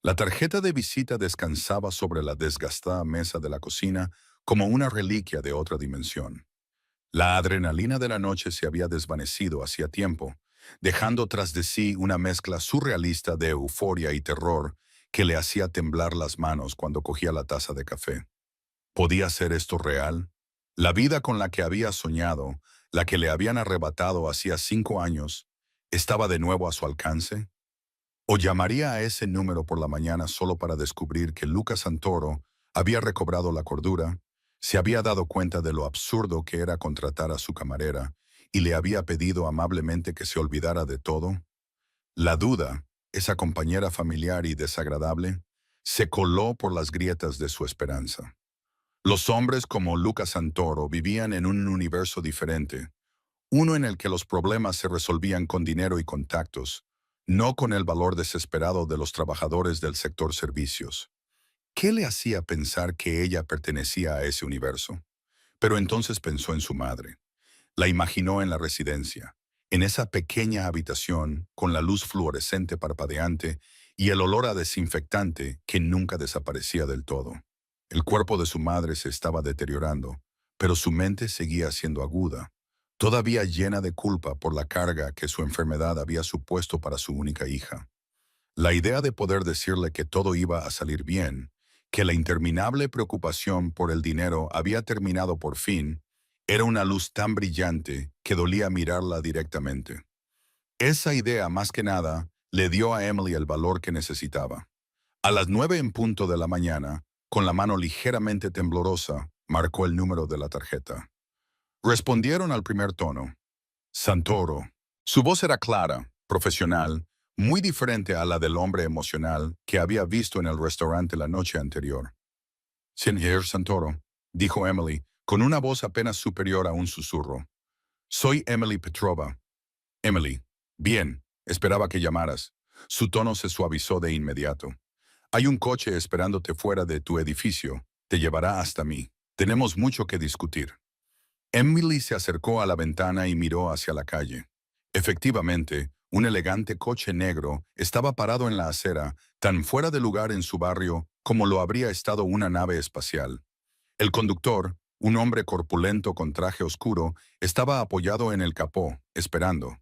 La tarjeta de visita descansaba sobre la desgastada mesa de la cocina como una reliquia de otra dimensión. La adrenalina de la noche se había desvanecido hacía tiempo, dejando tras de sí una mezcla surrealista de euforia y terror que le hacía temblar las manos cuando cogía la taza de café. ¿Podía ser esto real? La vida con la que había soñado, la que le habían arrebatado hacía 5 años, ¿estaba de nuevo a su alcance? ¿O llamaría a ese número por la mañana solo para descubrir que Lucas Santoro había recobrado la cordura, se había dado cuenta de lo absurdo que era contratar a su camarera y le había pedido amablemente que se olvidara de todo? La duda, esa compañera familiar y desagradable, se coló por las grietas de su esperanza. Los hombres como Lucas Santoro vivían en un universo diferente, uno en el que los problemas se resolvían con dinero y contactos, no con el valor desesperado de los trabajadores del sector servicios. ¿Qué le hacía pensar que ella pertenecía a ese universo? Pero entonces pensó en su madre. La imaginó en la residencia, en esa pequeña habitación con la luz fluorescente parpadeante y el olor a desinfectante que nunca desaparecía del todo. El cuerpo de su madre se estaba deteriorando, pero su mente seguía siendo aguda, todavía llena de culpa por la carga que su enfermedad había supuesto para su única hija. La idea de poder decirle que todo iba a salir bien, que la interminable preocupación por el dinero había terminado por fin, era una luz tan brillante que dolía mirarla directamente. Esa idea, más que nada, le dio a Emily el valor que necesitaba. A las 9 en punto de la mañana, con la mano ligeramente temblorosa, marcó el número de la tarjeta. Respondieron al primer tono. Santoro. Su voz era clara, profesional, muy diferente a la del hombre emocional que había visto en el restaurante la noche anterior. Señor Santoro, dijo Emily, con una voz apenas superior a un susurro. Soy Emily Petrova. Emily. Bien, esperaba que llamaras. Su tono se suavizó de inmediato. Hay un coche esperándote fuera de tu edificio. Te llevará hasta mí. Tenemos mucho que discutir. Emily se acercó a la ventana y miró hacia la calle. Efectivamente, un elegante coche negro estaba parado en la acera, tan fuera de lugar en su barrio como lo habría estado una nave espacial. El conductor, un hombre corpulento con traje oscuro, estaba apoyado en el capó, esperando.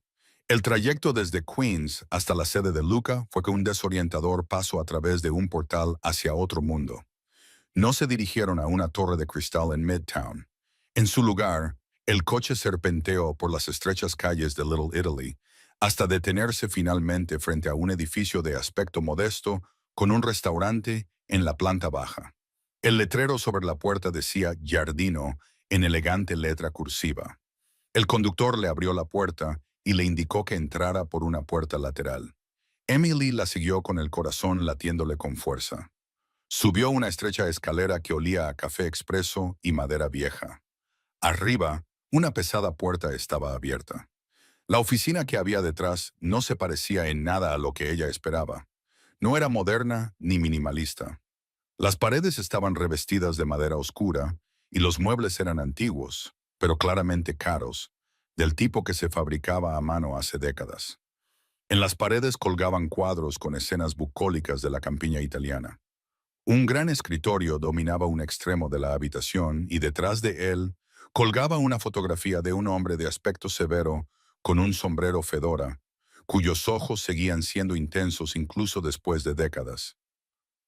El trayecto desde Queens hasta la sede de Luca fue un desorientador paso a través de un portal hacia otro mundo. No se dirigieron a una torre de cristal en Midtown. En su lugar, el coche serpenteó por las estrechas calles de Little Italy, hasta detenerse finalmente frente a un edificio de aspecto modesto con un restaurante en la planta baja. El letrero sobre la puerta decía Giardino en elegante letra cursiva. El conductor le abrió la puerta y le indicó que entrara por una puerta lateral. Emily la siguió con el corazón latiéndole con fuerza. Subió una estrecha escalera que olía a café expreso y madera vieja. Arriba, una pesada puerta estaba abierta. La oficina que había detrás no se parecía en nada a lo que ella esperaba. No era moderna ni minimalista. Las paredes estaban revestidas de madera oscura y los muebles eran antiguos, pero claramente caros, del tipo que se fabricaba a mano hace décadas. En las paredes colgaban cuadros con escenas bucólicas de la campiña italiana. Un gran escritorio dominaba un extremo de la habitación y detrás de él colgaba una fotografía de un hombre de aspecto severo con un sombrero fedora, cuyos ojos seguían siendo intensos incluso después de décadas.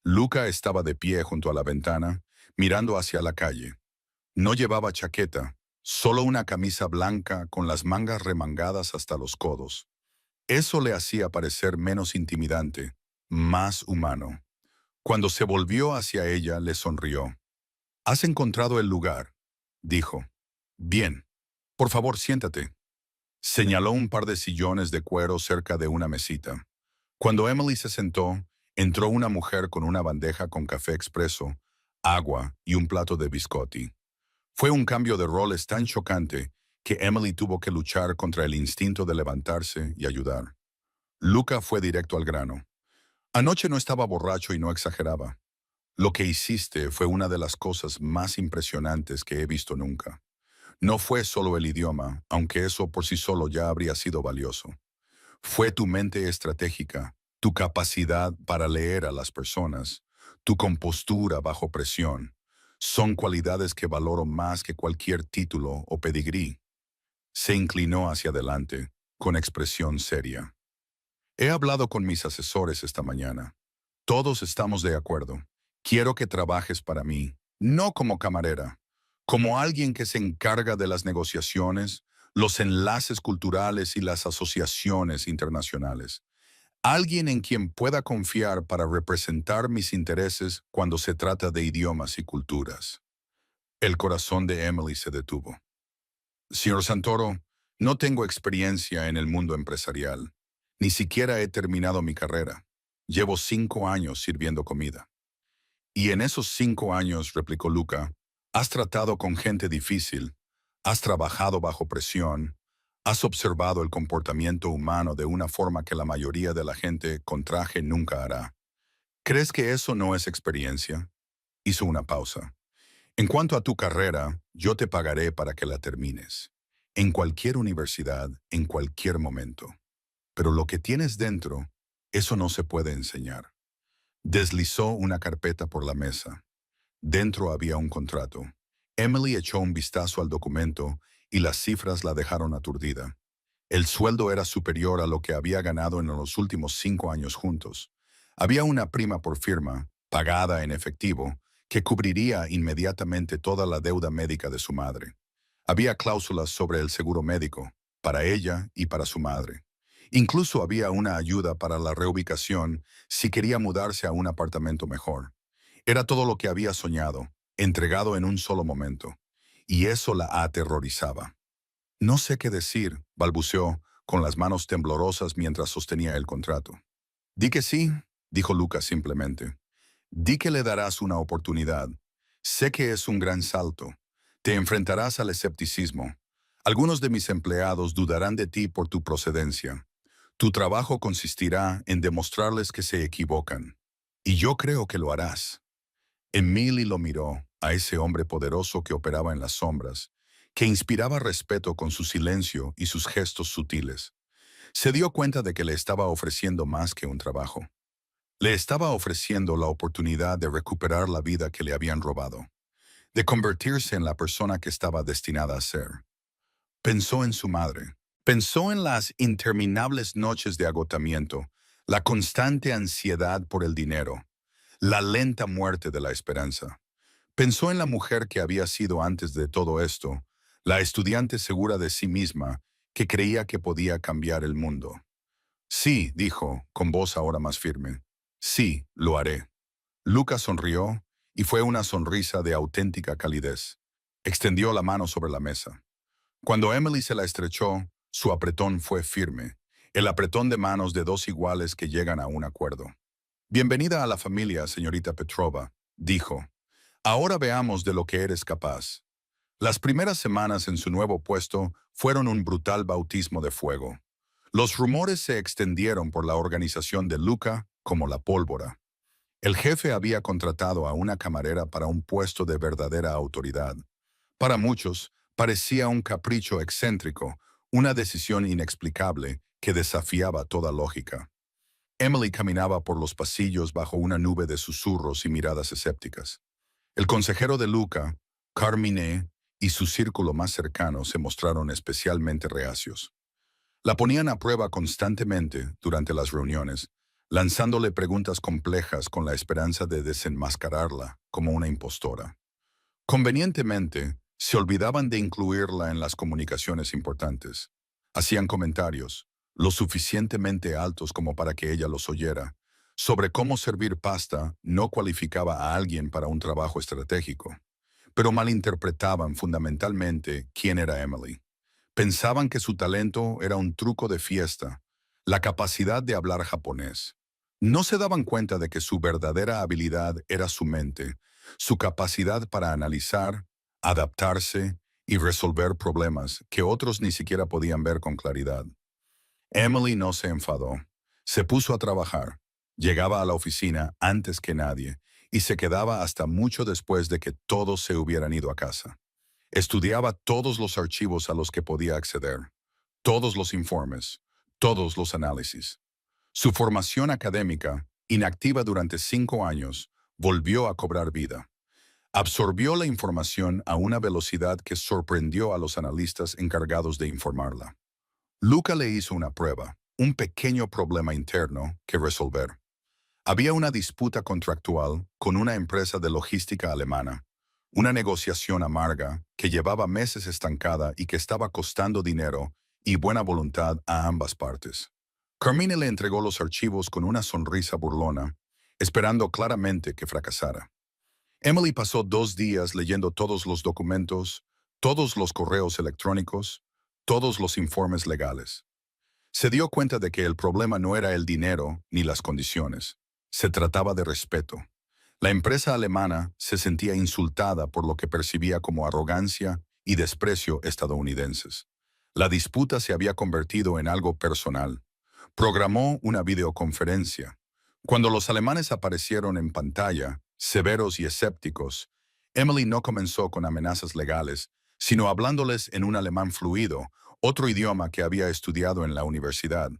Luca estaba de pie junto a la ventana, mirando hacia la calle. No llevaba chaqueta, solo una camisa blanca con las mangas remangadas hasta los codos. Eso le hacía parecer menos intimidante, más humano. Cuando se volvió hacia ella, le sonrió. «Has encontrado el lugar», dijo. «Bien. Por favor, siéntate». Señaló un par de sillones de cuero cerca de una mesita. Cuando Emily se sentó, entró una mujer con una bandeja con café expreso, agua y un plato de biscotti. Fue un cambio de roles tan chocante que Emily tuvo que luchar contra el instinto de levantarse y ayudar. Luca fue directo al grano. «Anoche no estaba borracho y no exageraba. Lo que hiciste fue una de las cosas más impresionantes que he visto nunca. No fue solo el idioma, aunque eso por sí solo ya habría sido valioso. Fue tu mente estratégica, tu capacidad para leer a las personas, tu compostura bajo presión. Son cualidades que valoro más que cualquier título o pedigrí». Se inclinó hacia adelante, con expresión seria. «He hablado con mis asesores esta mañana. Todos estamos de acuerdo. Quiero que trabajes para mí, no como camarera, como alguien que se encarga de las negociaciones, los enlaces culturales y las asociaciones internacionales. Alguien en quien pueda confiar para representar mis intereses cuando se trata de idiomas y culturas». El corazón de Emily se detuvo. «Señor Santoro, no tengo experiencia en el mundo empresarial. Ni siquiera he terminado mi carrera. Llevo 5 años sirviendo comida». «Y en esos 5 años», replicó Luca, «has tratado con gente difícil, has trabajado bajo presión, has observado el comportamiento humano de una forma que la mayoría de la gente con traje nunca hará. ¿Crees que eso no es experiencia?». Hizo una pausa. «En cuanto a tu carrera, yo te pagaré para que la termines. En cualquier universidad, en cualquier momento. Pero lo que tienes dentro, eso no se puede enseñar». Deslizó una carpeta por la mesa. Dentro había un contrato. Emily echó un vistazo al documento y las cifras la dejaron aturdida. El sueldo era superior a lo que había ganado en los últimos 5 años juntos. Había una prima por firma, pagada en efectivo, que cubriría inmediatamente toda la deuda médica de su madre. Había cláusulas sobre el seguro médico, para ella y para su madre. Incluso había una ayuda para la reubicación si quería mudarse a un apartamento mejor. Era todo lo que había soñado, entregado en un solo momento. Y eso la aterrorizaba. No sé qué decir, balbuceó, con las manos temblorosas mientras sostenía el contrato. Di que sí, dijo Lucas simplemente. Di que le darás una oportunidad. Sé que es un gran salto. Te enfrentarás al escepticismo. Algunos de mis empleados dudarán de ti por tu procedencia. Tu trabajo consistirá en demostrarles que se equivocan. Y yo creo que lo harás. Emily lo miró, a ese hombre poderoso que operaba en las sombras, que inspiraba respeto con su silencio y sus gestos sutiles. Se dio cuenta de que le estaba ofreciendo más que un trabajo. Le estaba ofreciendo la oportunidad de recuperar la vida que le habían robado, de convertirse en la persona que estaba destinada a ser. Pensó en su madre. Pensó en las interminables noches de agotamiento, la constante ansiedad por el dinero, la lenta muerte de la esperanza. Pensó en la mujer que había sido antes de todo esto, la estudiante segura de sí misma, que creía que podía cambiar el mundo. Sí, dijo, con voz ahora más firme. Sí, lo haré. Lucas sonrió, y fue una sonrisa de auténtica calidez. Extendió la mano sobre la mesa. Cuando Emily se la estrechó, su apretón fue firme, el apretón de manos de dos iguales que llegan a un acuerdo. Bienvenida a la familia, señorita Petrova, dijo. Ahora veamos de lo que eres capaz. Las primeras semanas en su nuevo puesto fueron un brutal bautismo de fuego. Los rumores se extendieron por la organización de Luca como la pólvora. El jefe había contratado a una camarera para un puesto de verdadera autoridad. Para muchos, parecía un capricho excéntrico, una decisión inexplicable que desafiaba toda lógica. Emily caminaba por los pasillos bajo una nube de susurros y miradas escépticas. El consejero de Luca, Carmine, y su círculo más cercano se mostraron especialmente reacios. La ponían a prueba constantemente durante las reuniones, lanzándole preguntas complejas con la esperanza de desenmascararla como una impostora. Convenientemente, se olvidaban de incluirla en las comunicaciones importantes. Hacían comentarios, lo suficientemente altos como para que ella los oyera, sobre cómo servir pasta no cualificaba a alguien para un trabajo estratégico, pero malinterpretaban fundamentalmente quién era Emily. Pensaban que su talento era un truco de fiesta, la capacidad de hablar japonés. No se daban cuenta de que su verdadera habilidad era su mente, su capacidad para analizar, adaptarse y resolver problemas que otros ni siquiera podían ver con claridad. Emily no se enfadó. Se puso a trabajar. Llegaba a la oficina antes que nadie y se quedaba hasta mucho después de que todos se hubieran ido a casa. Estudiaba todos los archivos a los que podía acceder, todos los informes, todos los análisis. Su formación académica, inactiva durante 5 años, volvió a cobrar vida. Absorbió la información a una velocidad que sorprendió a los analistas encargados de informarla. Luca le hizo una prueba, un pequeño problema interno que resolver. Había una disputa contractual con una empresa de logística alemana, una negociación amarga que llevaba meses estancada y que estaba costando dinero y buena voluntad a ambas partes. Carmine le entregó los archivos con una sonrisa burlona, esperando claramente que fracasara. Emily pasó 2 días leyendo todos los documentos, todos los correos electrónicos, todos los informes legales. Se dio cuenta de que el problema no era el dinero ni las condiciones. Se trataba de respeto. La empresa alemana se sentía insultada por lo que percibía como arrogancia y desprecio estadounidenses. La disputa se había convertido en algo personal. Programó una videoconferencia. Cuando los alemanes aparecieron en pantalla, severos y escépticos, Emily no comenzó con amenazas legales, sino hablándoles en un alemán fluido, otro idioma que había estudiado en la universidad.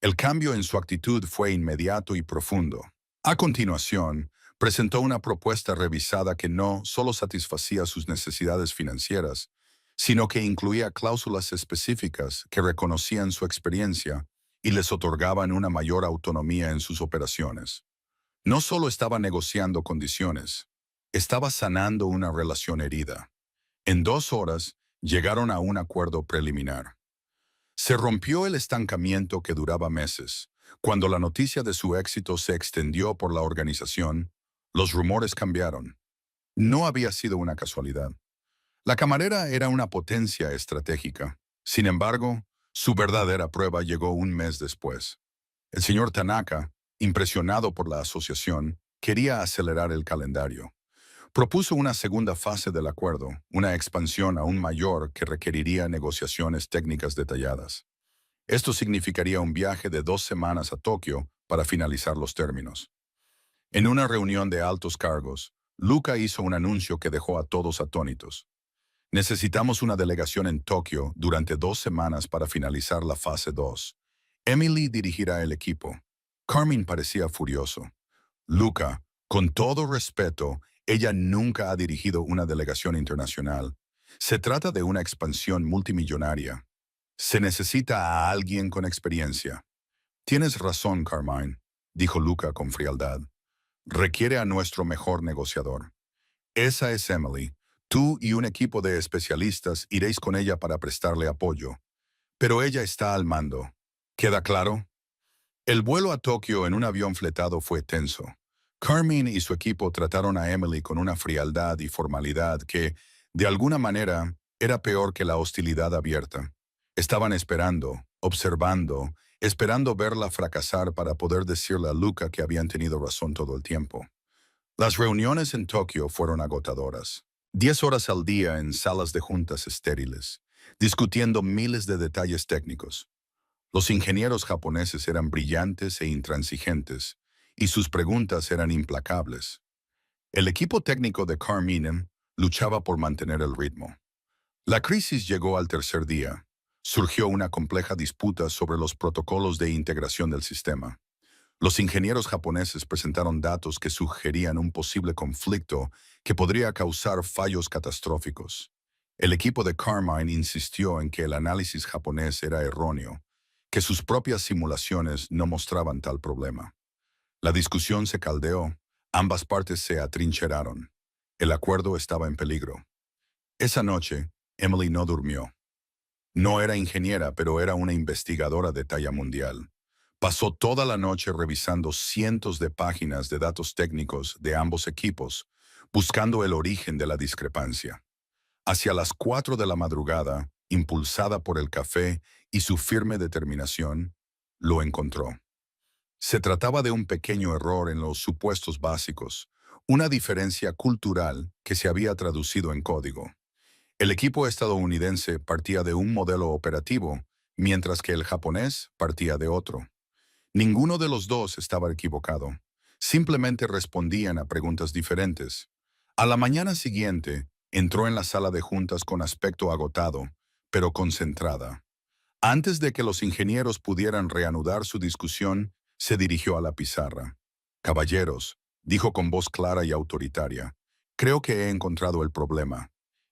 El cambio en su actitud fue inmediato y profundo. A continuación, presentó una propuesta revisada que no solo satisfacía sus necesidades financieras, sino que incluía cláusulas específicas que reconocían su experiencia y les otorgaban una mayor autonomía en sus operaciones. No solo estaba negociando condiciones, estaba sanando una relación herida. En 2 horas, llegaron a un acuerdo preliminar. Se rompió el estancamiento que duraba meses. Cuando la noticia de su éxito se extendió por la organización, los rumores cambiaron. No había sido una casualidad. La camarera era una potencia estratégica. Sin embargo, su verdadera prueba llegó un mes después. El señor Tanaka, impresionado por la asociación, quería acelerar el calendario. Propuso una segunda fase del acuerdo, una expansión aún mayor que requeriría negociaciones técnicas detalladas. Esto significaría un viaje de 2 semanas a Tokio para finalizar los términos. En una reunión de altos cargos, Luca hizo un anuncio que dejó a todos atónitos. Necesitamos una delegación en Tokio durante 2 semanas para finalizar la fase 2. Emily dirigirá el equipo. Carmine parecía furioso. Luca, con todo respeto, ella nunca ha dirigido una delegación internacional. Se trata de una expansión multimillonaria. Se necesita a alguien con experiencia. Tienes razón, Carmine, dijo Luca con frialdad. Requiere a nuestro mejor negociador. Esa es Emily. Tú y un equipo de especialistas iréis con ella para prestarle apoyo. Pero ella está al mando. ¿Queda claro? El vuelo a Tokio en un avión fletado fue tenso. Carmine y su equipo trataron a Emily con una frialdad y formalidad que, de alguna manera, era peor que la hostilidad abierta. Estaban esperando, observando, esperando verla fracasar para poder decirle a Luca que habían tenido razón todo el tiempo. Las reuniones en Tokio fueron agotadoras. 10 horas al día en salas de juntas estériles, discutiendo miles de detalles técnicos. Los ingenieros japoneses eran brillantes e intransigentes, y sus preguntas eran implacables. El equipo técnico de Carmine luchaba por mantener el ritmo. La crisis llegó al tercer día. Surgió una compleja disputa sobre los protocolos de integración del sistema. Los ingenieros japoneses presentaron datos que sugerían un posible conflicto que podría causar fallos catastróficos. El equipo de Carmine insistió en que el análisis japonés era erróneo, que sus propias simulaciones no mostraban tal problema. La discusión se caldeó, ambas partes se atrincheraron. El acuerdo estaba en peligro. Esa noche, Emily no durmió. No era ingeniera, pero era una investigadora de talla mundial. Pasó toda la noche revisando cientos de páginas de datos técnicos de ambos equipos, buscando el origen de la discrepancia. Hacia las 4 de la madrugada, impulsada por el café y su firme determinación, lo encontró. Se trataba de un pequeño error en los supuestos básicos, una diferencia cultural que se había traducido en código. El equipo estadounidense partía de un modelo operativo, mientras que el japonés partía de otro. Ninguno de los dos estaba equivocado. Simplemente respondían a preguntas diferentes. A la mañana siguiente, entró en la sala de juntas con aspecto agotado, pero concentrada. Antes de que los ingenieros pudieran reanudar su discusión, se dirigió a la pizarra. «Caballeros», dijo con voz clara y autoritaria, «creo que he encontrado el problema.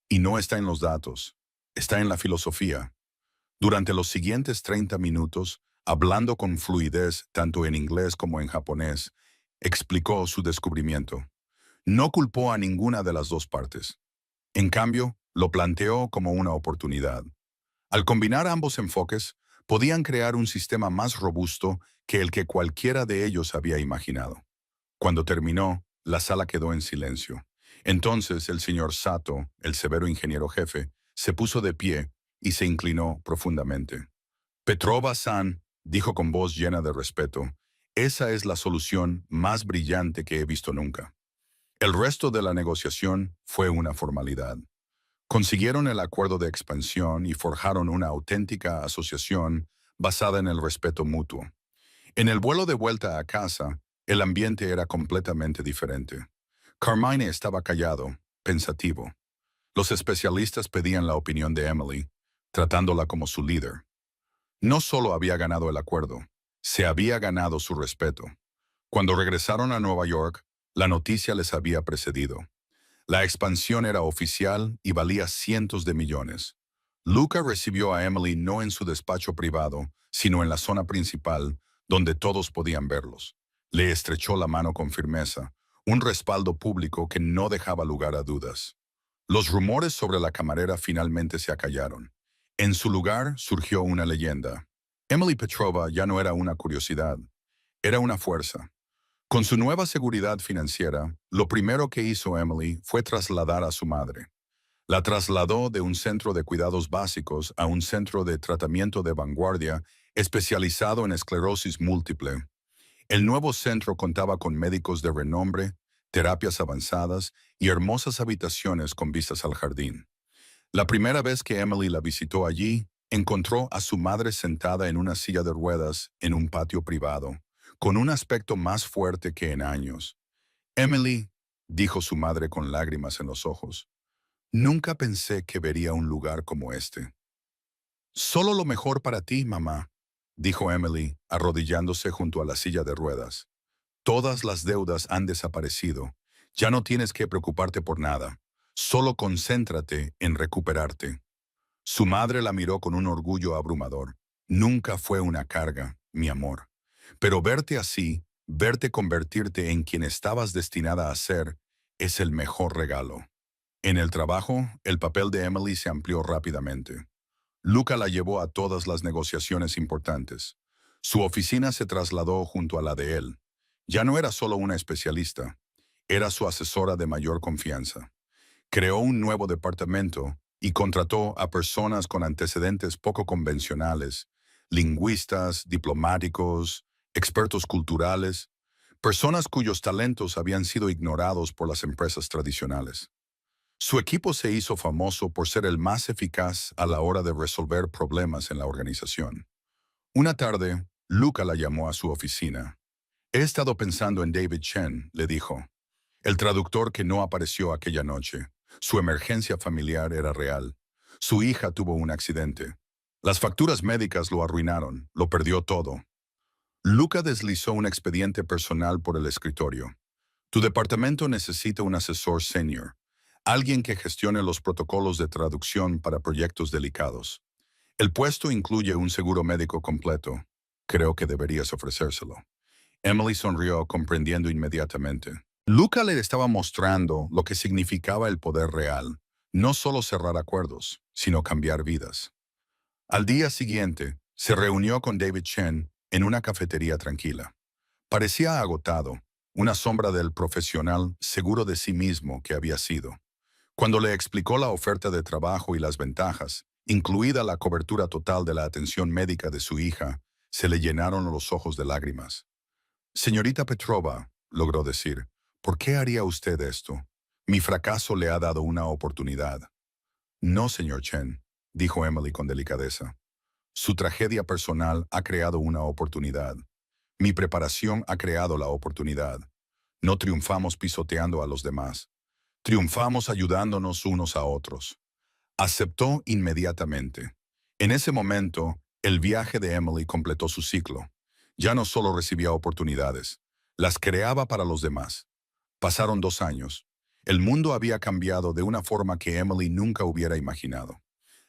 Y no está en los datos, está en la filosofía». Durante los siguientes 30 minutos, hablando con fluidez tanto en inglés como en japonés, explicó su descubrimiento. No culpó a ninguna de las dos partes. En cambio, lo planteó como una oportunidad. Al combinar ambos enfoques, podían crear un sistema más robusto que el que cualquiera de ellos había imaginado. Cuando terminó, la sala quedó en silencio. Entonces el señor Sato, el severo ingeniero jefe, se puso de pie y se inclinó profundamente. «Petrova-san», dijo con voz llena de respeto, «esa es la solución más brillante que he visto nunca». El resto de la negociación fue una formalidad. Consiguieron el acuerdo de expansión y forjaron una auténtica asociación basada en el respeto mutuo. En el vuelo de vuelta a casa, el ambiente era completamente diferente. Carmine estaba callado, pensativo. Los especialistas pedían la opinión de Emily, tratándola como su líder. No solo había ganado el acuerdo, se había ganado su respeto. Cuando regresaron a Nueva York, la noticia les había precedido. La expansión era oficial y valía cientos de millones. Luca recibió a Emily no en su despacho privado, sino en la zona principal, donde todos podían verlos. Le estrechó la mano con firmeza, un respaldo público que no dejaba lugar a dudas. Los rumores sobre la camarera finalmente se acallaron. En su lugar surgió una leyenda. Emily Petrova ya no era una curiosidad, era una fuerza. Con su nueva seguridad financiera, lo primero que hizo Emily fue trasladar a su madre. La trasladó de un centro de cuidados básicos a un centro de tratamiento de vanguardia especializado en esclerosis múltiple. El nuevo centro contaba con médicos de renombre, terapias avanzadas y hermosas habitaciones con vistas al jardín. La primera vez que Emily la visitó allí, encontró a su madre sentada en una silla de ruedas en un patio privado, con un aspecto más fuerte que en años. Emily, dijo su madre con lágrimas en los ojos, nunca pensé que vería un lugar como este. Solo lo mejor para ti, mamá, dijo Emily, arrodillándose junto a la silla de ruedas. Todas las deudas han desaparecido. Ya no tienes que preocuparte por nada. Solo concéntrate en recuperarte. Su madre la miró con un orgullo abrumador. Nunca fue una carga, mi amor. Pero verte así, verte convertirte en quien estabas destinada a ser, es el mejor regalo. En el trabajo, el papel de Emily se amplió rápidamente. Luca la llevó a todas las negociaciones importantes. Su oficina se trasladó junto a la de él. Ya no era solo una especialista, era su asesora de mayor confianza. Creó un nuevo departamento y contrató a personas con antecedentes poco convencionales, lingüistas, diplomáticos, expertos culturales, personas cuyos talentos habían sido ignorados por las empresas tradicionales. Su equipo se hizo famoso por ser el más eficaz a la hora de resolver problemas en la organización. Una tarde, Luca la llamó a su oficina. He estado pensando en David Chen, le dijo, el traductor que no apareció aquella noche. Su emergencia familiar era real. Su hija tuvo un accidente. Las facturas médicas lo arruinaron, lo perdió todo. Luca deslizó un expediente personal por el escritorio. Tu departamento necesita un asesor senior, alguien que gestione los protocolos de traducción para proyectos delicados. El puesto incluye un seguro médico completo. Creo que deberías ofrecérselo. Emily sonrió, comprendiendo inmediatamente. Luca le estaba mostrando lo que significaba el poder real, no solo cerrar acuerdos, sino cambiar vidas. Al día siguiente, se reunió con David Chen en una cafetería tranquila. Parecía agotado, una sombra del profesional seguro de sí mismo que había sido. Cuando le explicó la oferta de trabajo y las ventajas, incluida la cobertura total de la atención médica de su hija, se le llenaron los ojos de lágrimas. Señorita Petrova, logró decir, ¿por qué haría usted esto? Mi fracaso le ha dado una oportunidad. No, señor Chen, dijo Emily con delicadeza. Su tragedia personal ha creado una oportunidad. Mi preparación ha creado la oportunidad. No triunfamos pisoteando a los demás. Triunfamos ayudándonos unos a otros. Aceptó inmediatamente. En ese momento, el viaje de Emily completó su ciclo. Ya no solo recibía oportunidades, las creaba para los demás. Pasaron 2 años. El mundo había cambiado de una forma que Emily nunca hubiera imaginado.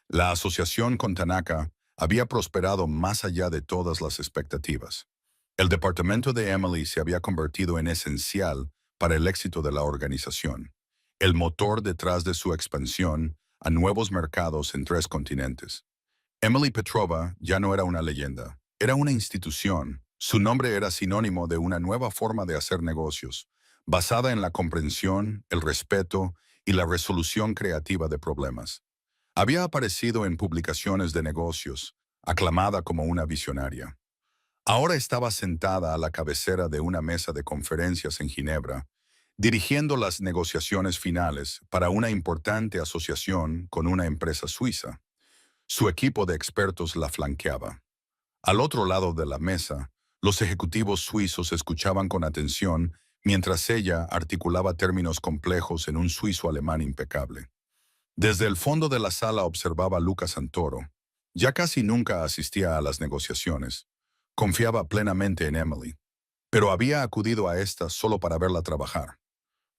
La asociación con Tanaka había prosperado más allá de todas las expectativas. El departamento de Emily se había convertido en esencial para el éxito de la organización, el motor detrás de su expansión a nuevos mercados en 3 continentes. Emily Petrova ya no era una leyenda, era una institución. Su nombre era sinónimo de una nueva forma de hacer negocios, basada en la comprensión, el respeto y la resolución creativa de problemas. Había aparecido en publicaciones de negocios, aclamada como una visionaria. Ahora estaba sentada a la cabecera de una mesa de conferencias en Ginebra, dirigiendo las negociaciones finales para una importante asociación con una empresa suiza. Su equipo de expertos la flanqueaba. Al otro lado de la mesa, los ejecutivos suizos escuchaban con atención mientras ella articulaba términos complejos en un suizo-alemán impecable. Desde el fondo de la sala observaba a Luca Santoro. Ya casi nunca asistía a las negociaciones. Confiaba plenamente en Emily, pero había acudido a esta solo para verla trabajar.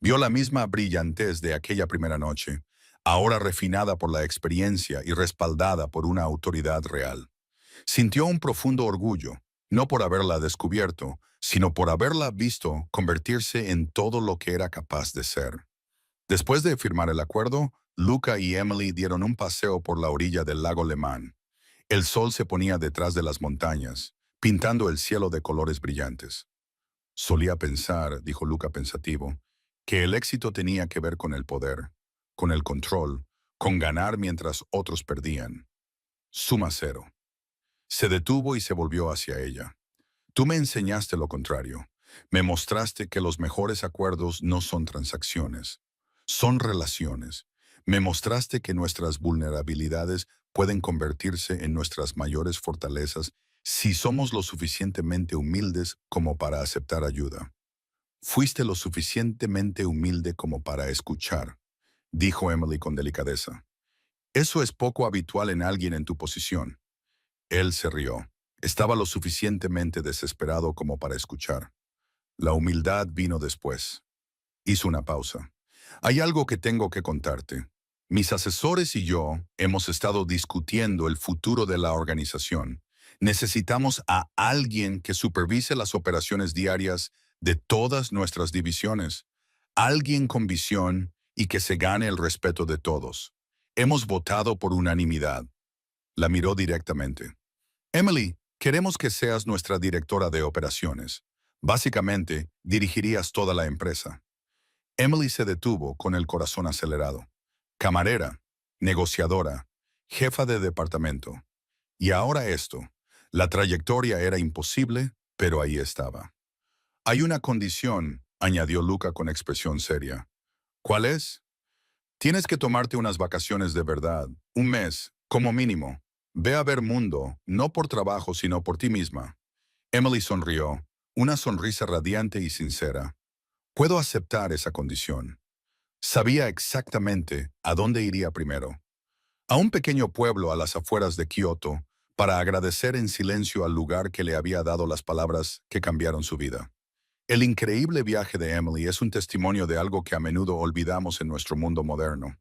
Vio la misma brillantez de aquella primera noche, ahora refinada por la experiencia y respaldada por una autoridad real. Sintió un profundo orgullo, no por haberla descubierto, sino por haberla visto convertirse en todo lo que era capaz de ser. Después de firmar el acuerdo, Luca y Emily dieron un paseo por la orilla del lago Le Mans. El sol se ponía detrás de las montañas, pintando el cielo de colores brillantes. Solía pensar, dijo Luca pensativo, que el éxito tenía que ver con el poder, con el control, con ganar mientras otros perdían. Suma cero. Se detuvo y se volvió hacia ella. Tú me enseñaste lo contrario. Me mostraste que los mejores acuerdos no son transacciones, son relaciones. Me mostraste que nuestras vulnerabilidades pueden convertirse en nuestras mayores fortalezas si somos lo suficientemente humildes como para aceptar ayuda. Fuiste lo suficientemente humilde como para escuchar, dijo Emily con delicadeza. Eso es poco habitual en alguien en tu posición. Él se rió. Estaba lo suficientemente desesperado como para escuchar. La humildad vino después. Hizo una pausa. Hay algo que tengo que contarte. Mis asesores y yo hemos estado discutiendo el futuro de la organización. Necesitamos a alguien que supervise las operaciones diarias de todas nuestras divisiones. Alguien con visión y que se gane el respeto de todos. Hemos votado por unanimidad. La miró directamente. Emily, queremos que seas nuestra directora de operaciones. Básicamente, dirigirías toda la empresa. Emily se detuvo con el corazón acelerado. Camarera, negociadora, jefa de departamento. Y ahora esto. La trayectoria era imposible, pero ahí estaba. Hay una condición, añadió Luca con expresión seria. ¿Cuál es? Tienes que tomarte unas vacaciones de verdad, un mes, como mínimo. Ve a ver mundo, no por trabajo, sino por ti misma. Emily sonrió, una sonrisa radiante y sincera. Puedo aceptar esa condición. Sabía exactamente a dónde iría primero. A un pequeño pueblo a las afueras de Kioto, para agradecer en silencio al lugar que le había dado las palabras que cambiaron su vida. El increíble viaje de Emily es un testimonio de algo que a menudo olvidamos en nuestro mundo moderno.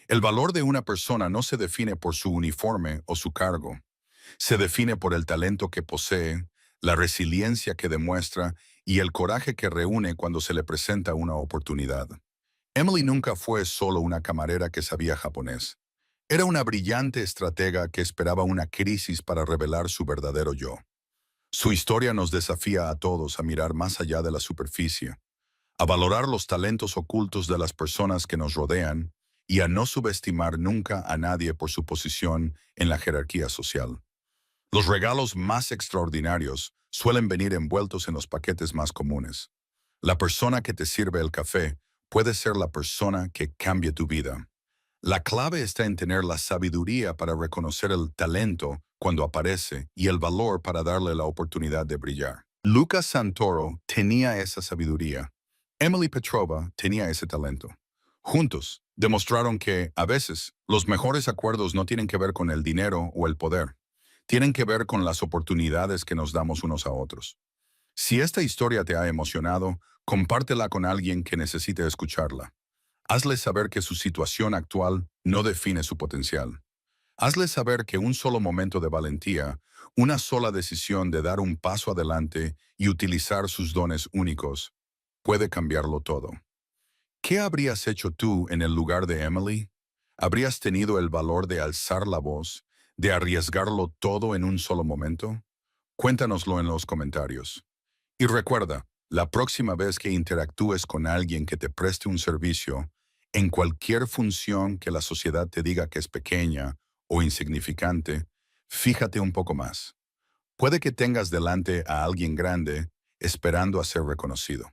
El valor de una persona no se define por su uniforme o su cargo. Se define por el talento que posee, la resiliencia que demuestra y el coraje que reúne cuando se le presenta una oportunidad. Emily nunca fue solo una camarera que sabía japonés. Era una brillante estratega que esperaba una crisis para revelar su verdadero yo. Su historia nos desafía a todos a mirar más allá de la superficie, a valorar los talentos ocultos de las personas que nos rodean y a no subestimar nunca a nadie por su posición en la jerarquía social. Los regalos más extraordinarios suelen venir envueltos en los paquetes más comunes. La persona que te sirve el café puede ser la persona que cambie tu vida. La clave está en tener la sabiduría para reconocer el talento cuando aparece y el valor para darle la oportunidad de brillar. Lucas Santoro tenía esa sabiduría. Emily Petrova tenía ese talento. Juntos, demostraron que, a veces, los mejores acuerdos no tienen que ver con el dinero o el poder. Tienen que ver con las oportunidades que nos damos unos a otros. Si esta historia te ha emocionado, compártela con alguien que necesite escucharla. Hazle saber que su situación actual no define su potencial. Hazle saber que un solo momento de valentía, una sola decisión de dar un paso adelante y utilizar sus dones únicos, puede cambiarlo todo. ¿Qué habrías hecho tú en el lugar de Emily? ¿Habrías tenido el valor de alzar la voz, de arriesgarlo todo en un solo momento? Cuéntanoslo en los comentarios. Y recuerda, la próxima vez que interactúes con alguien que te preste un servicio, en cualquier función que la sociedad te diga que es pequeña o insignificante, fíjate un poco más. Puede que tengas delante a alguien grande esperando a ser reconocido.